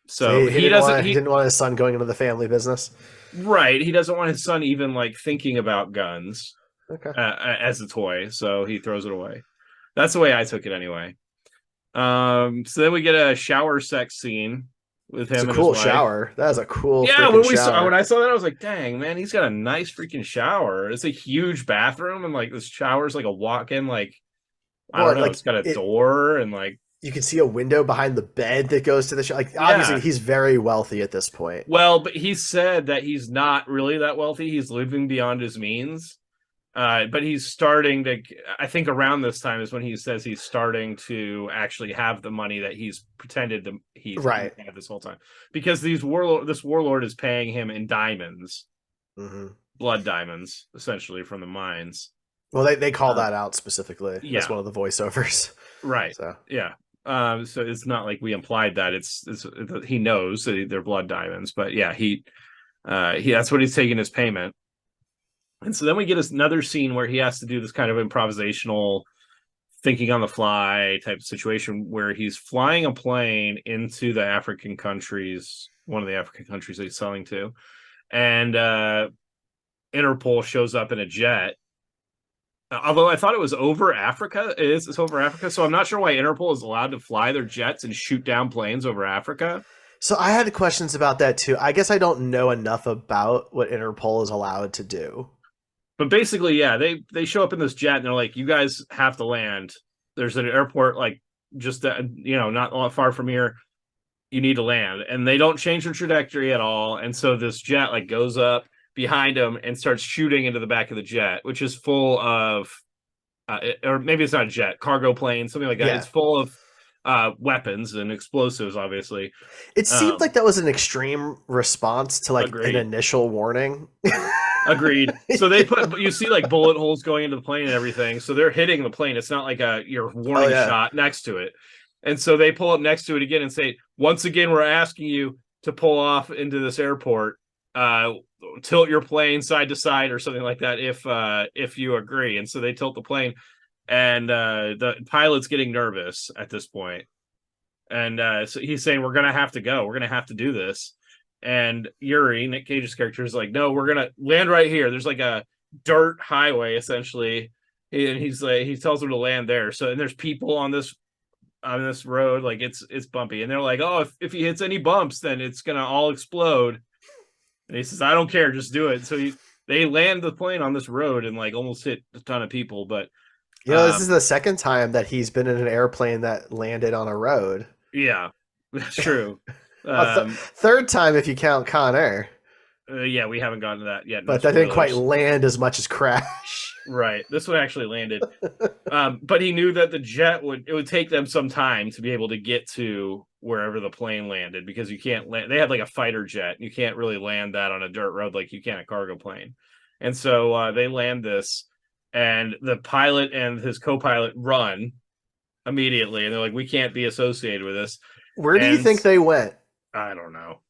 So So he didn't want his son going into the family business. Right. He doesn't want his son even like thinking about guns Okay. as a toy. So he throws it away. That's the way I took it anyway. So then we get a shower sex scene with him. It's a and cool his wife. shower. That is a cool. Yeah, when when I saw that, I was like, "Dang, man, he's got a nice freaking shower." It's a huge bathroom, and like this shower's like a walk-in. Like I don't know, it's got a door, and like you can see a window behind the bed that goes to the shower. Like obviously, he's very wealthy at this point. Well, but he said that he's not really that wealthy. He's living beyond his means. But he's starting to, I think around this time is when he says he's starting to actually have the money that he's pretended he's had this whole time, because this warlord is paying him in diamonds, blood diamonds, essentially from the mines. Well, they call that out specifically. Yeah. That's one of the voiceovers. Right. So yeah. So it's not like we implied that it's he knows that they're blood diamonds, but yeah, he that's what he's taking as payment. And so then we get another scene where he has to do this kind of improvisational thinking on the fly type of situation where he's flying a plane into the African countries, one of the African countries that he's selling to. And Interpol shows up in a jet. Although I thought it was over Africa. It's over Africa. So I'm not sure why Interpol is allowed to fly their jets and shoot down planes over Africa. So I had questions about that too. I guess I don't know enough about what Interpol is allowed to do. But basically, yeah, they show up in this jet and they're like, "You guys have to land. There's an airport like just not far from here. You need to land." And they don't change their trajectory at all. And so this jet like goes up behind them and starts shooting into the back of the jet, which is full of, or maybe it's not a jet, cargo plane, something like that. Yeah. It's full of weapons and explosives, obviously. It seemed like that was an extreme response to like an initial warning. Agreed. So you see like bullet holes going into the plane and everything. So they're hitting the plane. It's not like your warning shot next to it. And so they pull up next to it again and say, "Once again, we're asking you to pull off into this airport, tilt your plane side to side or something like that if you agree." And so they tilt the plane, and the pilot's getting nervous at this point. And so he's saying, "We're going to have to go. We're going to have to do this." And Yuri, Nick Cage's character, is like, "No, we're gonna land right here. There's like a dirt highway, essentially." And he's like, he tells them to land there. So, and there's people on this road, like it's bumpy. And they're like, "Oh, if he hits any bumps, then it's gonna all explode." And he says, "I don't care, just do it." So they land the plane on this road and like almost hit a ton of people. But this is the second time that he's been in an airplane that landed on a road. Yeah, that's true. Third time if you count Con Air. Yeah, we haven't gotten to that yet. But that didn't quite land as much as crash. Right. This one actually landed. But he knew that the jet would take them some time to be able to get to wherever the plane landed, because you can't land. They had like a fighter jet. You can't really land that on a dirt road like you can a cargo plane. And so they land this, and the pilot and his co-pilot run immediately. And they're like, "We can't be associated with this." Where do you think they went? I don't know.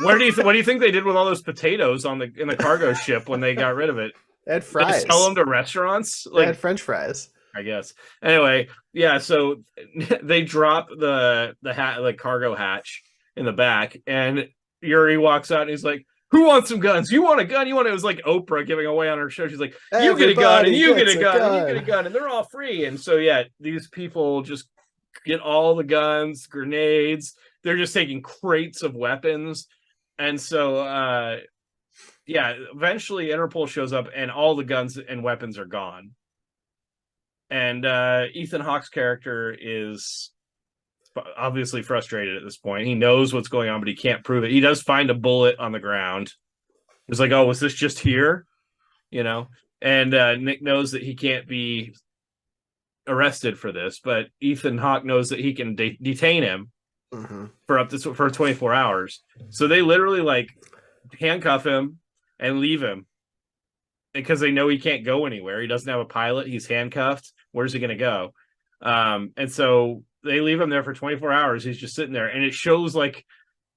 What do you think they did with all those potatoes in the cargo ship when they got rid of it? They had fries. They just sell them to restaurants. They had French fries, I guess. Anyway, yeah. So they drop the cargo hatch in the back, and Yuri walks out and he's like, "Who wants some guns? You want a gun? You want?" It was like Oprah giving away on her show. She's like, "You get a gun, and you get a gun, and you get a gun," and they're all free. And so yeah, these people just get all the guns, grenades. They're just taking crates of weapons. And so, eventually Interpol shows up and all the guns and weapons are gone. And Ethan Hawke's character is obviously frustrated at this point. He knows what's going on, but he can't prove it. He does find a bullet on the ground. He's like, oh, was this just here? You know? And Nick knows that he can't be arrested for this, but Ethan Hawke knows that he can detain him for up to for 24 hours. So they literally like handcuff him and leave him because they know he can't go anywhere. He doesn't have a pilot. He's handcuffed. Where's he going to go? And so they leave him there for 24 hours. He's just sitting there, and it shows like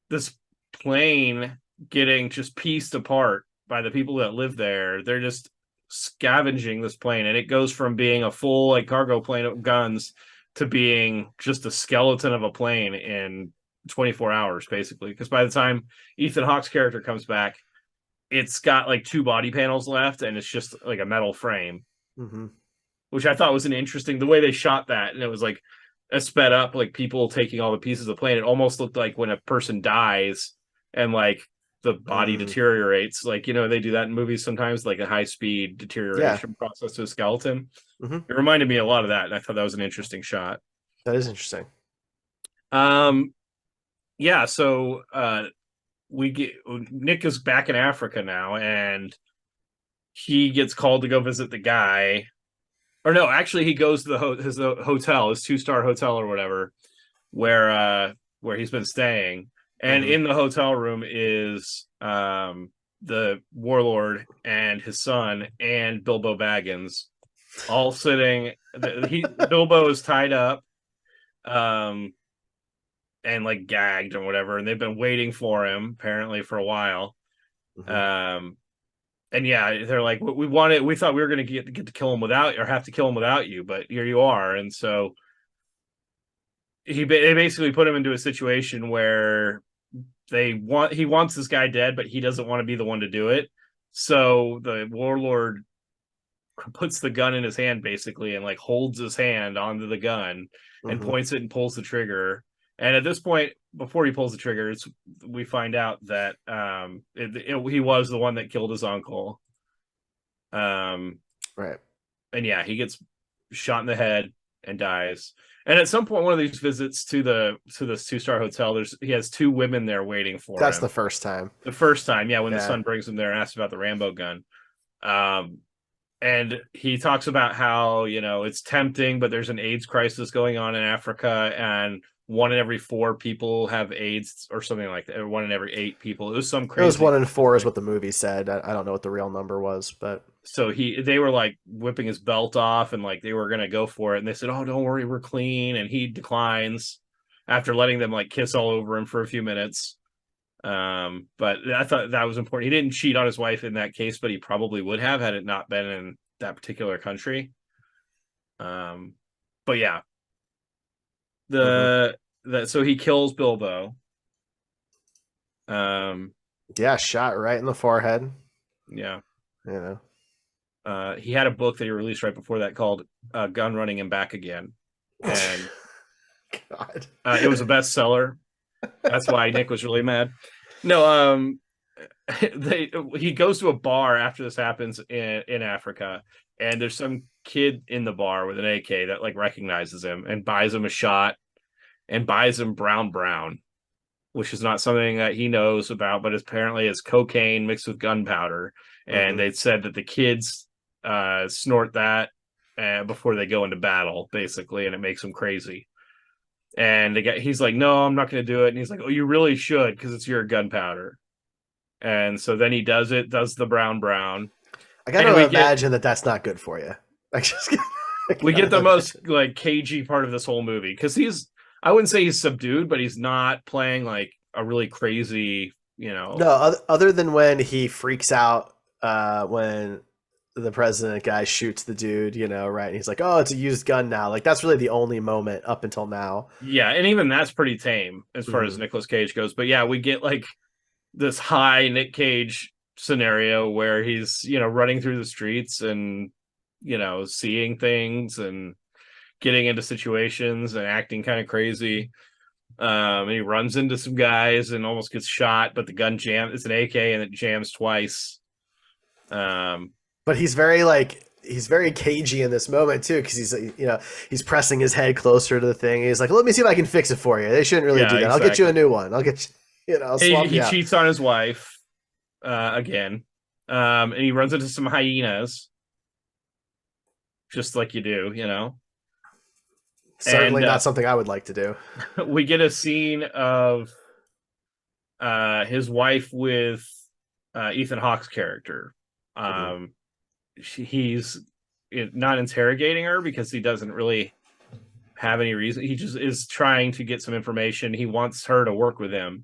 this plane getting just pieced apart by the people that live there. They're just scavenging this plane, and it goes from being a full like cargo plane of guns to being just a skeleton of a plane in 24 hours, basically. Because by the time Ethan Hawke's character comes back, it's got like 2 body panels left, and it's just like a metal frame, which I thought was an interesting the way they shot that. And it was like a sped up, like people taking all the pieces of the plane. It almost looked like when a person dies and like the body deteriorates, like, you know, they do that in movies sometimes, like a high speed deterioration process to a skeleton. It reminded me a lot of that, and I thought that was an interesting shot. That is interesting. Yeah, so we get Nick is back in Africa now, and he gets called to go visit the guy. Or no, actually, he goes to his hotel, his 2-star hotel or whatever, where he's been staying. And in the hotel room is the warlord and his son and Bilbo Baggins, all sitting. Bilbo is tied up, and like gagged or whatever, and they've been waiting for him apparently for a while. And yeah, they're like, we thought we were going to get to kill him without, or have to kill him without you, but here you are. And so they basically put him into a situation where he wants this guy dead, but he doesn't want to be the one to do it. So the warlord puts the gun in his hand basically, and like holds his hand onto the gun and points it and pulls the trigger. And at this point, before he pulls the trigger, we find out that he was the one that killed his uncle. Right. And yeah, he gets shot in the head and dies. And at some point, one of these visits to this 2-star hotel, he has 2 women there waiting for him. That's the first time. The first time, yeah, when the son brings him there and asks about the Rambo gun. And he talks about how, you know, it's tempting, but there's an AIDS crisis going on in Africa, and 1 in every 4 people have AIDS or something like that. Or 1 in every 8 people. It was some crazy. It was 1 in 4 is what the movie said. I don't know what the real number was, but so they were like whipping his belt off, and like they were gonna go for it, and they said, "Oh, don't worry, we're clean," and he declines after letting them like kiss all over him for a few minutes. But I thought that was important. He didn't cheat on his wife in that case, but he probably would have had it not been in that particular country. But yeah, so he kills Bilbo. Yeah, shot right in the forehead. Yeah, you know. He had a book that he released right before that called Gun Running and Back Again. And God. It was a bestseller. That's why Nick was really mad. No, he goes to a bar after this happens in Africa, and there's some kid in the bar with an AK that like recognizes him and buys him a shot and buys him brown, which is not something that he knows about, but apparently it's cocaine mixed with gunpowder. And they said that the kids snort that before they go into battle, basically, and it makes them crazy. And he's like, "No, I'm not going to do it." And he's like, "Oh, you really should, because it's your gunpowder." And so then he does the brown. I gotta imagine that's not good for you. We get the most like cagey part of this whole movie, because I wouldn't say he's subdued, but he's not playing like a really crazy, you know. No, other than when he freaks out when the president guy shoots the dude, you know, right? And he's like, "Oh, it's a used gun now." Like, that's really the only moment up until now. Yeah, and even that's pretty tame as far as Nicolas Cage goes. But yeah, we get like this high Nick Cage scenario where he's, you know, running through the streets and, you know, seeing things and getting into situations and acting kind of crazy. And he runs into some guys and almost gets shot, but the gun jams. It's an AK and it jams twice. But he's very like, he's very cagey in this moment too, because he's pressing his head closer to the thing. He's like, let me see if I can fix it for you. They shouldn't really Yeah, do that. I'll get you a exactly. new one. I'll get I'll And swap he you out. cheats on his wife again, and he runs into some hyenas, just like you do, Certainly and not something I would like to do. we get a scene of his wife with Ethan Hawke's character. Mhm. Um, he's not interrogating her because he doesn't really have any reason. He just is trying to get some information. He wants her to work with him,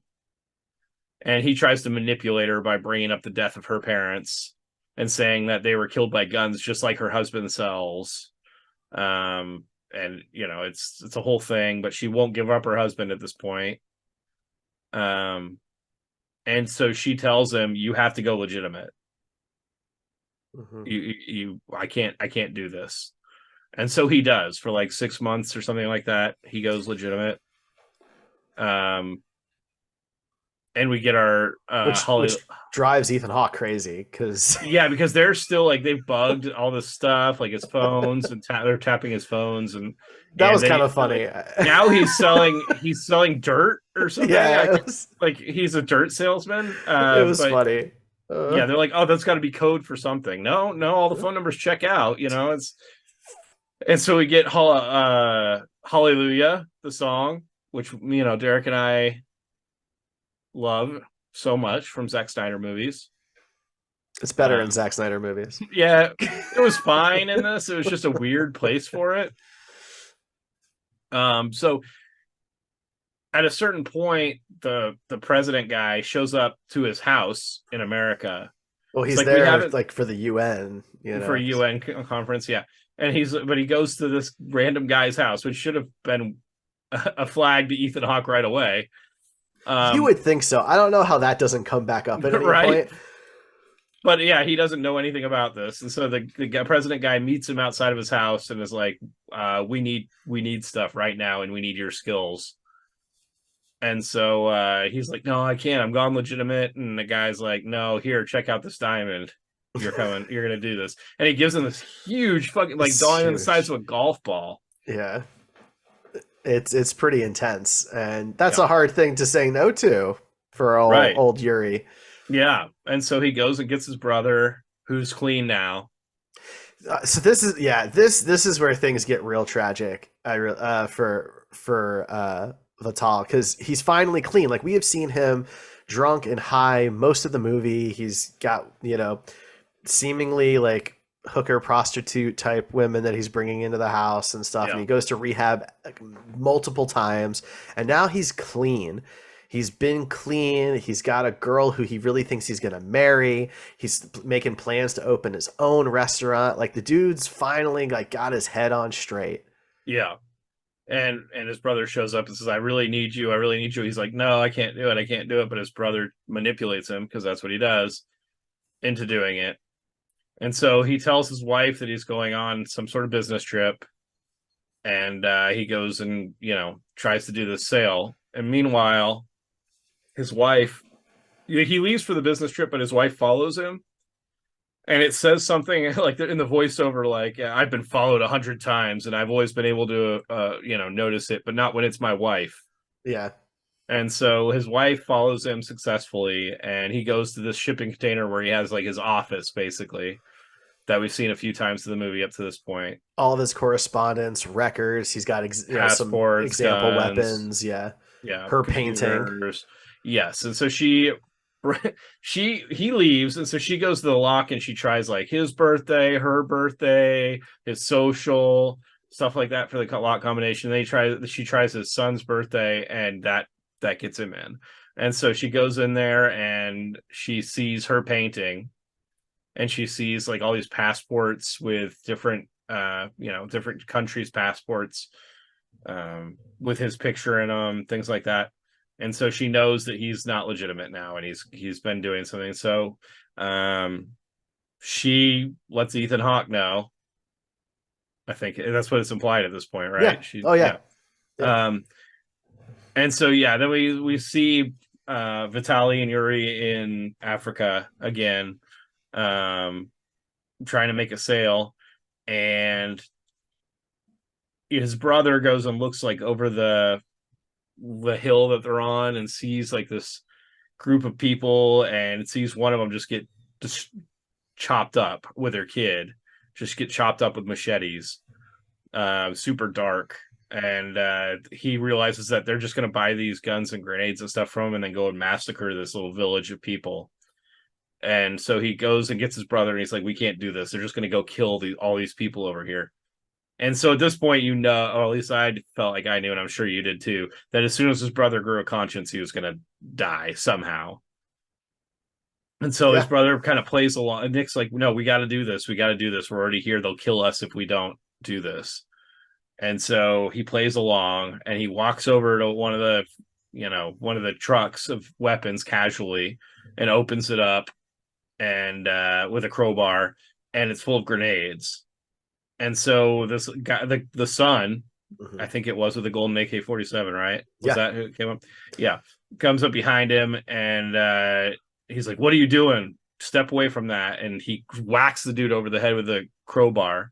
and he tries to manipulate her by bringing up the death of her parents and saying that they were killed by guns, just like her husband's selves. And it's a whole thing, but she won't give up her husband at this point. Um, and so she tells him, "You have to go legitimate. Mhm. I can't do this." And so he does for like 6 months or something like that. He goes legitimate. Um, and we get our Which drives Ethan Hawke crazy because yeah, because they're still like they've bugged all this stuff, like his phones, and they're tapping his phones, and that was then kind of he's funny. now he's selling dirt or something. Yeah, Like he's a dirt salesman. it was But funny. yeah, they're like, oh, that's got to be code for something. No, no, all the phone numbers check out. It's and so we get Hallelujah, the song, which Derek and I love so much from Zack Snyder movies. It's better in Zack Snyder movies. Yeah, it was fine in this. It was just a weird place for it. So at a certain point, the president guy shows up to his house in America. Well, It's he's like we there haven't like for the UN, for a UN conference, yeah. And he goes to this random guy's house, which should have been a flag to Ethan Hawke right away. You would think so. I don't know how that doesn't come back up at any Right? point. But yeah, he doesn't know anything about this, and so the president guy meets him outside of his house and is like, "We need stuff right now, and we need your skills." And so he's like, "No, I can't. I'm gone legitimate." And the guy's like, "No, here, check out this diamond. You're coming. You're gonna do this." And he gives him this huge fucking like It's diamond the size huge. of a golf ball. Yeah, it's pretty intense, and that's Yeah, a hard thing to say no to for right. old Yuri. Yeah, and so he goes and gets his brother, who's clean now. So this is where things get real tragic. For Vital, because he's finally clean. Like, we have seen him drunk and high most of the movie. He's got seemingly like hooker prostitute type women that he's bringing into the house and stuff, and Yeah, he goes to rehab like multiple times, and now he's clean. He's been clean. He's got a girl who he really thinks he's going to marry. He's making plans to open his own restaurant. Like, the dude's finally like got his head on straight. yeah. And his brother shows up and says, "I really need you. I really need you." He's like, "No, I can't do it. I can't do it." But his brother manipulates him, because that's what he does, into doing it. And so he tells his wife that he's going on some sort of business trip, and he goes and tries to do this sale. And meanwhile, his wife, he leaves for the business trip, but his wife follows him, and it says something like in the voiceover, like, "I've been followed 100 times, and I've always been able to notice it, but not when it's my wife." Yeah. And so his wife follows him successfully, and he goes to this shipping container where he has like his office, basically, that we've seen a few times in the movie up to this point. All of his correspondence, records. He's got some Passports, example guns, weapons. Yeah. yeah, Her painting. computers. Yes. And so he leaves, and so she goes to the lock and she tries like his birthday, her birthday, his social, stuff like that for the lock combination. She tries his son's birthday, and that gets him in. And so she goes in there and she sees her painting, and she sees like all these passports with different different countries' passports, with his picture in them, things like that. And so she knows that he's not legitimate now, and he's been doing something. So she lets Ethan Hawke know. I think that's what it's implied at this point, Yeah. right? Oh yeah. Yeah. Yeah. And so yeah, then we see Vitaly and Yuri in Africa again, trying to make a sale. and his brother goes and looks like over the hill that they're on and sees like this group of people and sees one of them just chopped up with their kid, just get chopped up with machetes, super dark. And he realizes that they're just going to buy these guns and grenades and stuff from him and then go and massacre this little village of people. And so he goes and gets his brother and he's like, we can't do this. They're just going to go kill all these people over here. And so at this point, or at least I felt like I knew, and I'm sure you did too, that as soon as his brother grew a conscience, he was going to die somehow. And so his brother kind of plays along. And Nick's like, no, we got to do this. We got to do this. We're already here. They'll kill us if we don't do this. And so he plays along and he walks over to one of the trucks of weapons casually and opens it up and with a crowbar, and it's full of grenades. And so this guy, the son, I think it was with the golden AK-47, right? Was that who came up? Yeah. Comes up behind him and he's like, what are you doing? Step away from that. And he whacks the dude over the head with a crowbar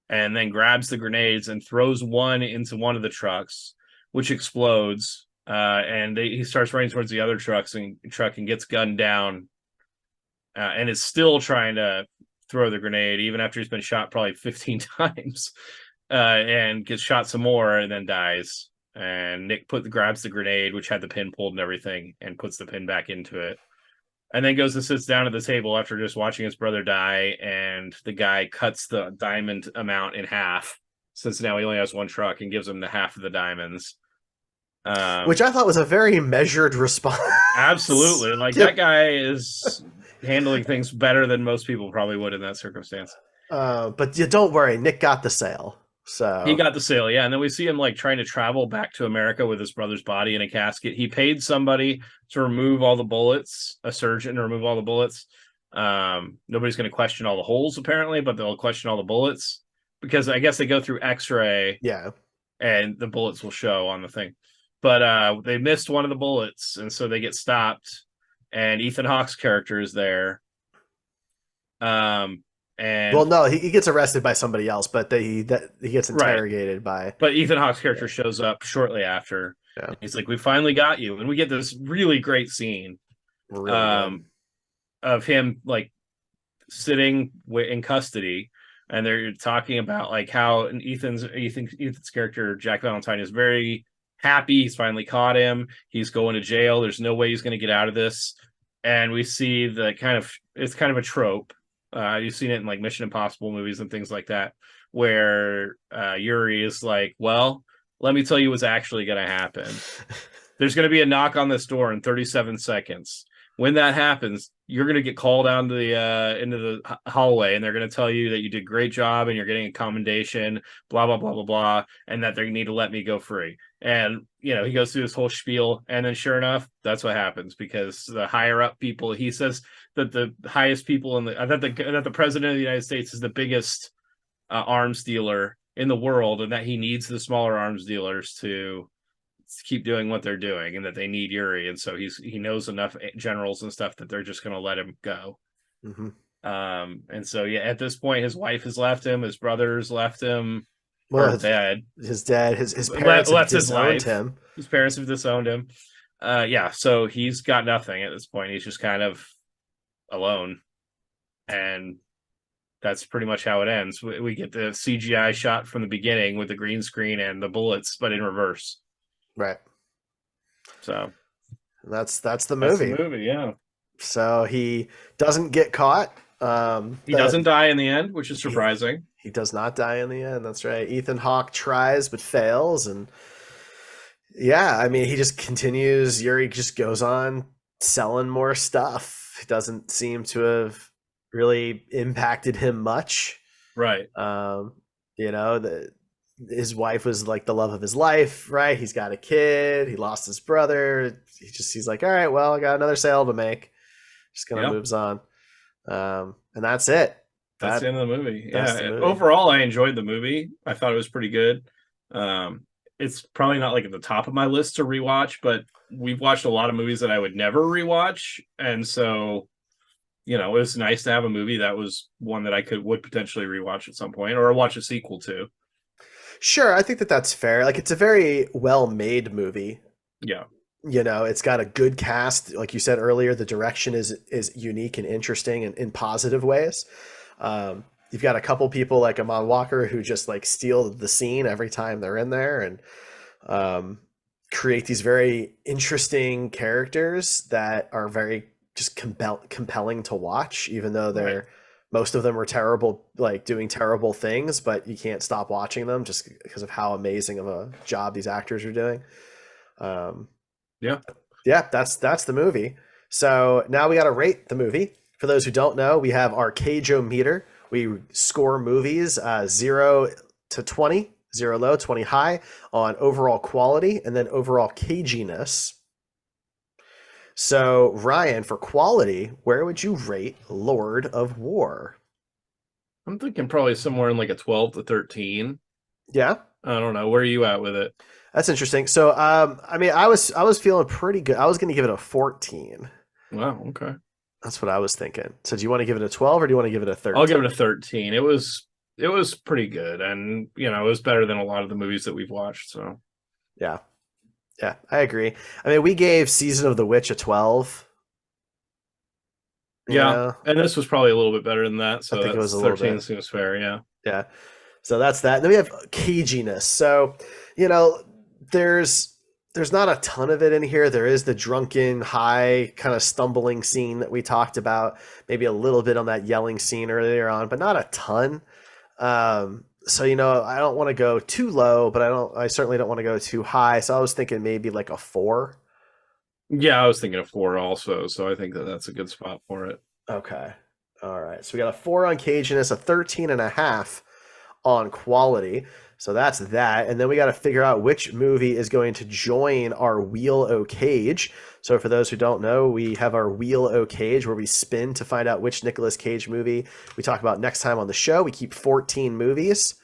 and then grabs the grenades and throws one into one of the trucks, which explodes. And he starts running towards the other truck and gets gunned down and is still trying to throw the grenade even after he's been shot probably 15 times and gets shot some more and then dies. And Nick grabs the grenade, which had the pin pulled and everything, and puts the pin back into it. And then goes and sits down at the table after just watching his brother die. And the guy cuts the diamond amount in half, since now he only has one truck, and gives him the half of the diamonds. Which I thought was a very measured response. Absolutely. Like that guy is handling things better than most people probably would in that circumstance. But don't worry, Nick got the sale. So he got the sale, yeah. And then we see him like trying to travel back to America with his brother's body in a casket. He paid somebody to remove all the bullets, a surgeon to remove all the bullets. Nobody's going to question all the holes apparently, but they'll question all the bullets because I guess they go through X-ray. Yeah, and the bullets will show on the thing. But they missed one of the bullets, and so they get stopped. And Ethan Hawke's character is there. And well, no, he gets arrested by somebody else, but he gets interrogated by. But Ethan Hawke's character shows up shortly after. Yeah. He's like, "We finally got you," and we get this really great scene, of him like sitting in custody, and they're talking about like how Ethan's character Jack Valentine is very happy. He's finally caught him. He's going to jail. There's no way he's going to get out of this. And we see it's kind of a trope. You've seen it in like Mission Impossible movies and things like that, where Yuri is like, well, let me tell you what's actually going to happen. There's going to be a knock on this door in 37 seconds. When that happens, you're going to get called out into the hallway, and they're going to tell you that you did a great job and you're getting a commendation, blah, blah, blah, blah, blah, and that they need to let me go free. And, he goes through this whole spiel, and then sure enough, that's what happens, because the higher up people, he says that the highest people that the president of the United States is the biggest arms dealer in the world, and that he needs the smaller arms dealers to keep doing what they're doing, and that they need Yuri. And so he knows enough generals and stuff that they're just going to let him go. Mm-hmm. And so, yeah, at this point, his wife has left him, his brother's left him. Well, his dad, his parents have disowned him. His parents have disowned him. Yeah, so he's got nothing at this point. He's just kind of alone, and that's pretty much how it ends. We get the CGI shot from the beginning with the green screen and the bullets, but in reverse. Right. So that's the movie. That's the movie, yeah. So he doesn't get caught. He doesn't die in the end, which is surprising. He does not die in the end. That's right. Ethan Hawke tries but fails, and yeah, I mean, he just continues. Yuri just goes on selling more stuff. It doesn't seem to have really impacted him much. Right. His wife was like the love of his life, right? He's got a kid. He lost his brother. He's like, all right, well, I got another sale to make. Just kind of moves on. And that's it. That's the end of the movie. Yeah. The movie. Overall, I enjoyed the movie. I thought it was pretty good. It's probably not like at the top of my list to rewatch, but we've watched a lot of movies that I would never rewatch. And so, it was nice to have a movie that was one that I would potentially rewatch at some point or watch a sequel to. Sure, I think that that's fair. Like, it's a very well-made movie. Yeah. It's got a good cast. Like you said earlier, the direction is unique and interesting and in positive ways. You've got a couple people like Eamonn Walker who just like steal the scene every time they're in there and create these very interesting characters that are very just compelling to watch, even though most of them are terrible, like doing terrible things, but you can't stop watching them just because of how amazing of a job these actors are doing. Yeah, that's the movie. So now we got to rate the movie. For those who don't know, we have our Cage-O-meter. We score movies 0 to 20, 0 low, 20 high on overall quality and then overall caginess. So, Ryan, for quality, where would you rate Lord of War? I'm thinking probably somewhere in like a 12 to 13. Yeah. I don't know. Where are you at with it? That's interesting. So, I mean, I was feeling pretty good. I was going to give it a 14. Wow. Okay. That's what I was thinking. So, do you want to give it a 12 or do you want to give it a 13? I'll give it a 13. It was pretty good, and it was better than a lot of the movies that we've watched. So, yeah, I agree. I mean, we gave Season of the Witch a 12. Yeah, and this was probably a little bit better than that. So I think it was a 13 little bit. Seems fair. Yeah. Yeah. So that's that. And then we have caginess. So, there's not a ton of it in here. There is the drunken, high, kind of stumbling scene that we talked about. Maybe a little bit on that yelling scene earlier on, but not a ton. So, I don't want to go too low, but I certainly don't want to go too high. So I was thinking maybe like a 4. Yeah, I was thinking a 4 also. So I think that's a good spot for it. Okay. All right. So we got a 4 on caginess, a 13.5 on quality. So that's that. And then we got to figure out which movie is going to join our Wheel O' Cage. So for those who don't know, we have our Wheel O' Cage where we spin to find out which Nicolas Cage movie we talk about next time on the show. We keep 14 movies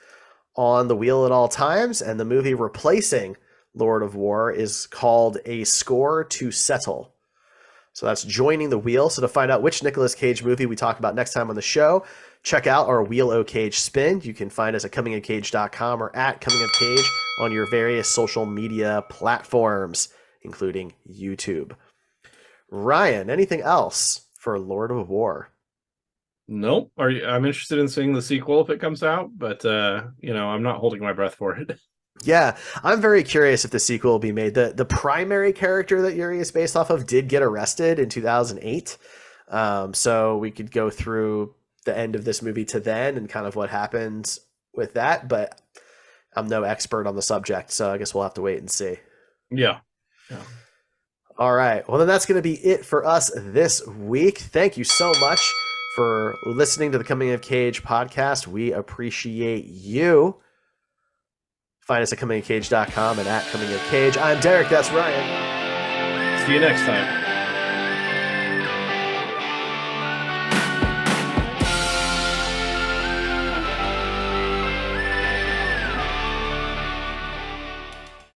on the wheel at all times. And the movie replacing Lord of War is called A Score to Settle. So that's joining the wheel. So to find out which Nicolas Cage movie we talk about next time on the show, check out our Wheel O' Cage spin. You can find us at comingofcage.com or at comingofcage on your various social media platforms, including YouTube. Ryan, anything else for Lord of War? Nope. I'm interested in seeing the sequel if it comes out, but I'm not holding my breath for it. Yeah, I'm very curious if the sequel will be made. The primary character that Yuri is based off of did get arrested in 2008. So we could go through the end of this movie to then and kind of what happens with that, but I'm no expert on the subject, so I guess we'll have to wait and see. Yeah. All right. Well, then that's going to be it for us this week. Thank you so much for listening to the Coming of Cage podcast. We appreciate you. Find us at comingofcage.com and at Coming of Cage. I'm Derek. That's Ryan. See you next time.